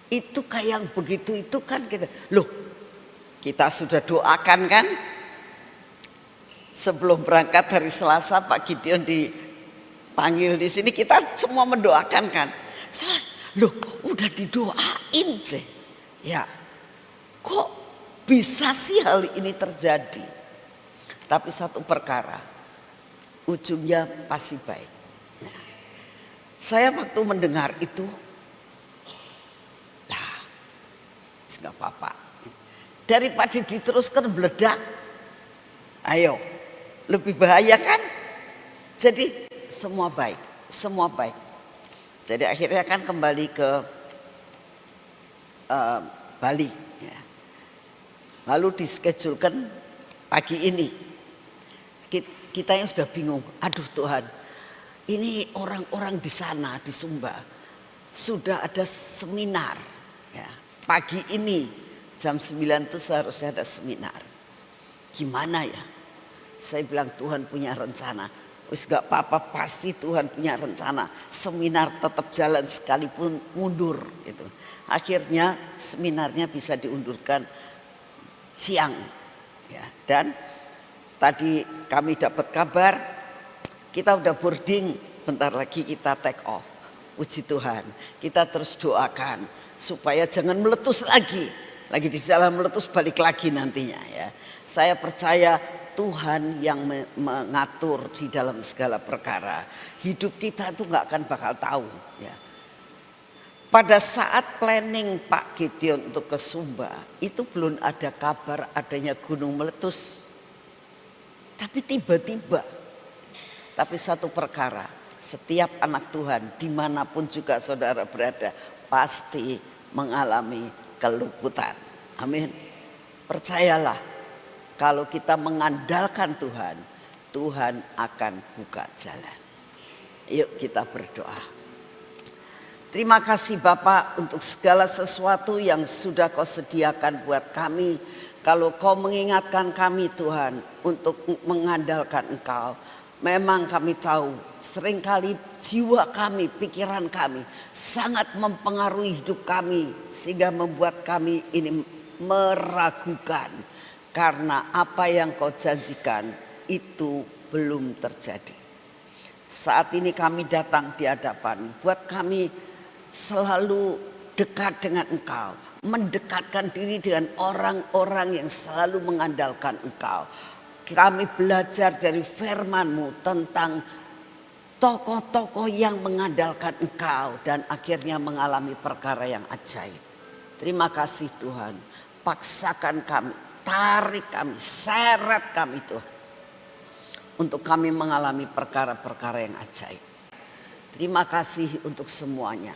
Itu kayak yang begitu itu kan kita. Loh kita sudah doakan kan. Sebelum berangkat hari Selasa Pak Gideon dipanggil di sini kita semua mendoakan kan. Loh udah didoain sih. Ya. Kok bisa sih hal ini terjadi? Tapi satu perkara, ujungnya pasti baik. Nah, saya waktu mendengar itu, lah, nggak apa-apa. Daripada diteruskan meledak, ayo, lebih bahaya kan? Jadi semua baik, semua baik. Jadi akhirnya kan kembali ke Bali. Ya. Lalu diskedulkan pagi ini. Kita yang sudah bingung. Aduh Tuhan, ini orang-orang di sana di Sumba sudah ada seminar. Ya. Pagi ini jam 9 itu seharusnya ada seminar. Gimana ya? Saya bilang Tuhan punya rencana. Wis gak apa-apa, pasti Tuhan punya rencana. Seminar tetap jalan sekalipun mundur gitu. Akhirnya seminarnya bisa diundurkan siang ya. Dan tadi kami dapat kabar kita udah boarding, bentar lagi kita take off. Puji Tuhan, kita terus doakan supaya jangan meletus lagi di jalan meletus balik lagi nantinya ya. Saya percaya Tuhan yang mengatur di dalam segala perkara. Hidup kita itu gak akan bakal tahu ya. Pada saat planning Pak Gideon untuk ke Sumba, itu belum ada kabar adanya gunung meletus. Tapi tiba-tiba, tapi satu perkara, setiap anak Tuhan dimanapun juga saudara berada, pasti mengalami keluputan. Amin. Percayalah, kalau kita mengandalkan Tuhan, Tuhan akan buka jalan. Yuk kita berdoa. Terima kasih Bapak untuk segala sesuatu yang sudah Kau sediakan buat kami. Kalau Kau mengingatkan kami Tuhan untuk mengandalkan Engkau. Memang kami tahu seringkali jiwa kami, pikiran kami sangat mempengaruhi hidup kami. Sehingga membuat kami ini meragukan. Karena apa yang Kau janjikan itu belum terjadi. Saat ini kami datang di hadapan, buat kami selalu dekat dengan Engkau, mendekatkan diri dengan orang-orang yang selalu mengandalkan Engkau. Kami belajar dari firman-Mu tentang tokoh-tokoh yang mengandalkan Engkau dan akhirnya mengalami perkara yang ajaib. Terima kasih Tuhan, paksakan kami, tarik kami, seret kami Tuhan, untuk kami mengalami perkara-perkara yang ajaib. Terima kasih untuk semuanya.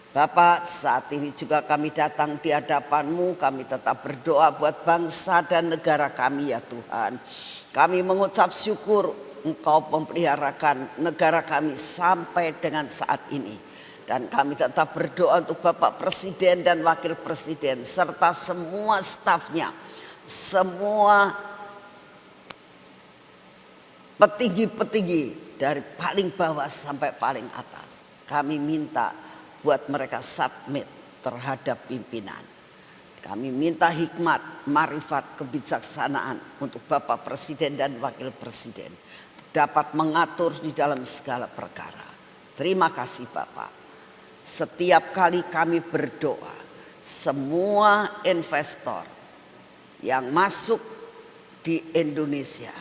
Bapak, saat ini juga kami datang di hadapan-Mu, kami tetap berdoa buat bangsa dan negara kami ya Tuhan. Kami mengucap syukur Engkau memeliharakan negara kami sampai dengan saat ini. Dan kami tetap berdoa untuk Bapak Presiden dan Wakil Presiden serta semua stafnya, semua petinggi-petinggi dari paling bawah sampai paling atas. Kami minta buat mereka submit terhadap pimpinan. Kami minta hikmat, marifat, kebijaksanaan untuk Bapak Presiden dan Wakil Presiden dapat mengatur di dalam segala perkara. Terima kasih Bapak. Setiap kali kami berdoa, semua investor, yang masuk di Indonesia,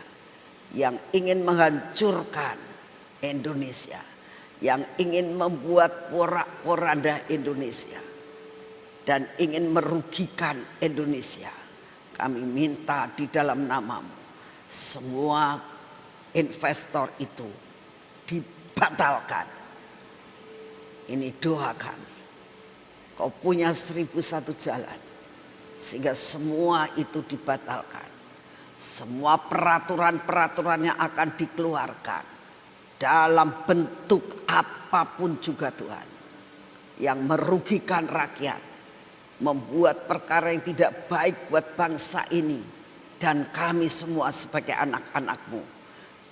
yang ingin menghancurkan Indonesia, yang ingin membuat porak-poranda Indonesia dan ingin merugikan Indonesia. Kami minta di dalam namamu, semua investor itu dibatalkan. Ini doa kami. Kau punya 1001 jalan, sehingga semua itu dibatalkan. Semua peraturan-peraturan yang akan dikeluarkan dalam bentuk apapun juga Tuhan, yang merugikan rakyat, membuat perkara yang tidak baik buat bangsa ini dan kami semua sebagai anak-anak-Mu.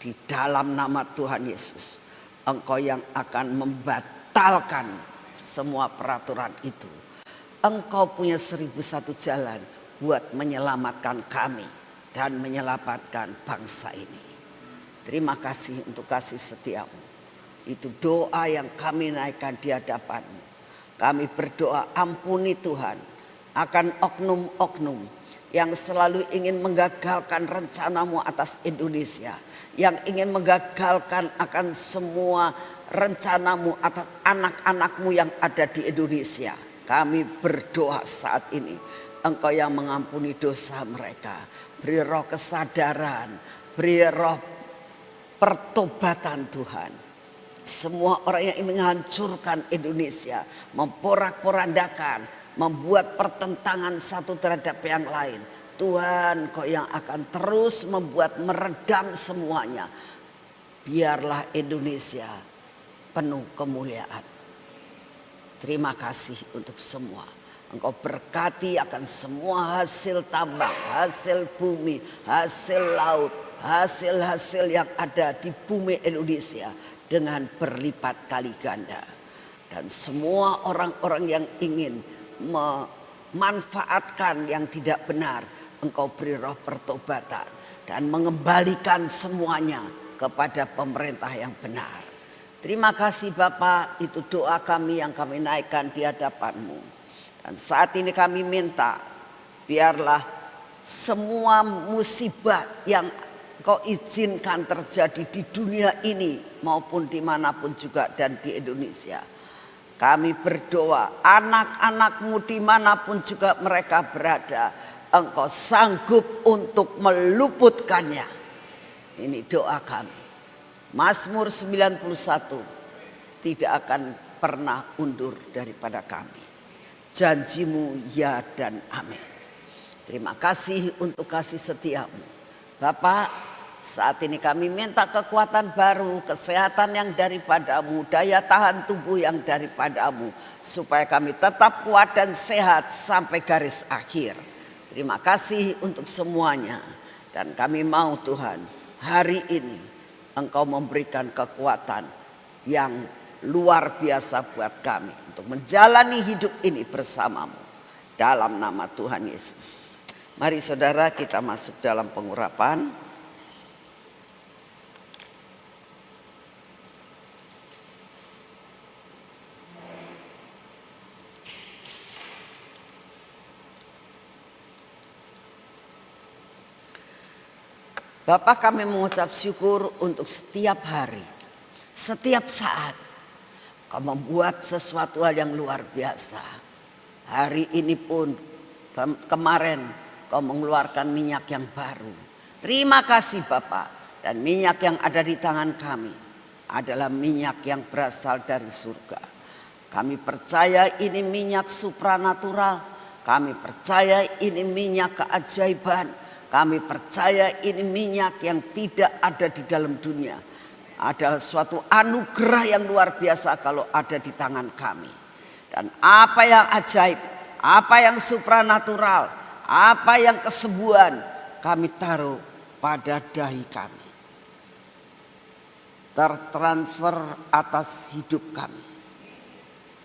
Di dalam nama Tuhan Yesus, Engkau yang akan membatalkan semua peraturan itu. Engkau punya 1001 jalan buat menyelamatkan kami dan menyelamatkan bangsa ini. Terima kasih untuk kasih setiamu. Itu doa yang kami naikkan di hadapan-Mu. Kami berdoa, ampuni Tuhan akan oknum-oknum yang selalu ingin menggagalkan rencana-Mu atas Indonesia, yang ingin menggagalkan akan semua rencana-Mu atas anak-anak-Mu yang ada di Indonesia. Kami berdoa saat ini, Engkau yang mengampuni dosa mereka. Beri roh kesadaran, beri roh pertobatan Tuhan. Semua orang yang ingin menghancurkan Indonesia, memporak-porandakan, membuat pertentangan satu terhadap yang lain. Tuhan, Kau yang akan terus membuat meredam semuanya. Biarlah Indonesia penuh kemuliaan. Terima kasih untuk semua. Engkau berkati akan semua hasil tambang, hasil bumi, hasil laut, hasil-hasil yang ada di bumi Indonesia dengan berlipat kali ganda. Dan semua orang-orang yang ingin memanfaatkan yang tidak benar, Engkau beri roh pertobatan dan mengembalikan semuanya kepada pemerintah yang benar. Terima kasih Bapa, itu doa kami yang kami naikkan di hadapan-Mu. Dan saat ini kami minta, biarlah semua musibah yang Kau izinkan terjadi di dunia ini maupun dimanapun juga dan di Indonesia. Kami berdoa, anak-anak-Mu dimanapun juga mereka berada, Engkau sanggup untuk meluputkannya. Ini doa kami. Mazmur 91 tidak akan pernah undur daripada kami. Janji-Mu ya dan amin. Terima kasih untuk kasih setia-Mu. Bapak, saat ini kami minta kekuatan baru, kesehatan yang daripada-Mu, daya tahan tubuh yang daripada-Mu, supaya kami tetap kuat dan sehat sampai garis akhir. Terima kasih untuk semuanya. Dan kami mau Tuhan, hari ini Engkau memberikan kekuatan yang luar biasa buat kami untuk menjalani hidup ini bersama-Mu. Dalam nama Tuhan Yesus. Mari saudara kita masuk dalam pengurapan. Bapak, kami mengucap syukur untuk setiap hari, setiap saat Kau membuat sesuatu hal yang luar biasa. Hari ini pun kemarin Kau mengeluarkan minyak yang baru. Terima kasih Bapak. Dan minyak yang ada di tangan kami adalah minyak yang berasal dari surga. Kami percaya ini minyak supranatural. Kami percaya ini minyak keajaiban. Kami percaya ini minyak yang tidak ada di dalam dunia. Adalah suatu anugerah yang luar biasa kalau ada di tangan kami. Dan apa yang ajaib, apa yang supranatural, apa yang kesembuhan kami taruh pada dahi kami. Tertransfer atas hidup kami.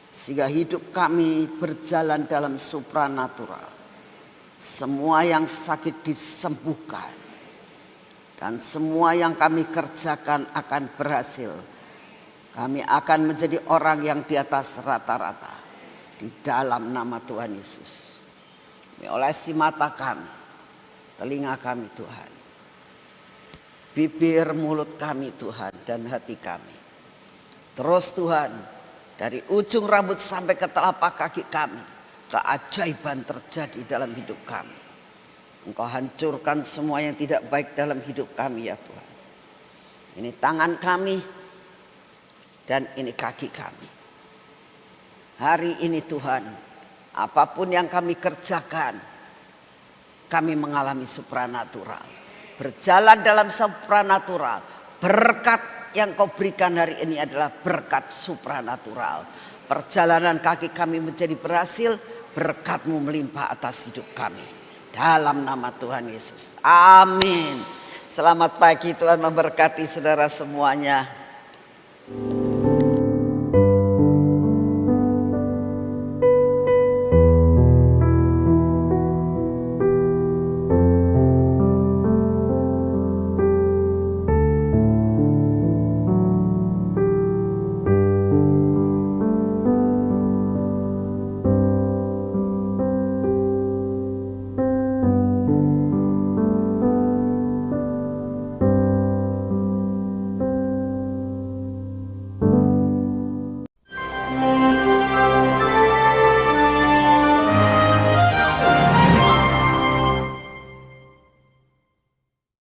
Sehingga hidup kami berjalan dalam supranatural. Semua yang sakit disembuhkan. Dan semua yang kami kerjakan akan berhasil. Kami akan menjadi orang yang di atas rata-rata. Di dalam nama Tuhan Yesus. Olesi mata kami. telinga kami Tuhan, bibir mulut kami Tuhan, dan hati kami. Terus Tuhan, dari ujung rambut sampai ke telapak kaki kami, keajaiban terjadi dalam hidup kami. Engkau hancurkan semua yang tidak baik dalam hidup kami ya Tuhan. Ini tangan kami dan ini kaki kami. Hari ini Tuhan, apapun yang kami kerjakan, kami mengalami supranatural. Berjalan dalam supranatural. Berkat yang kau berikan hari ini adalah berkat supranatural. Perjalanan kaki kami menjadi berhasil, berkat-Mu melimpah atas hidup kami. Dalam nama Tuhan Yesus. Amin. Selamat pagi, Tuhan memberkati saudara semuanya.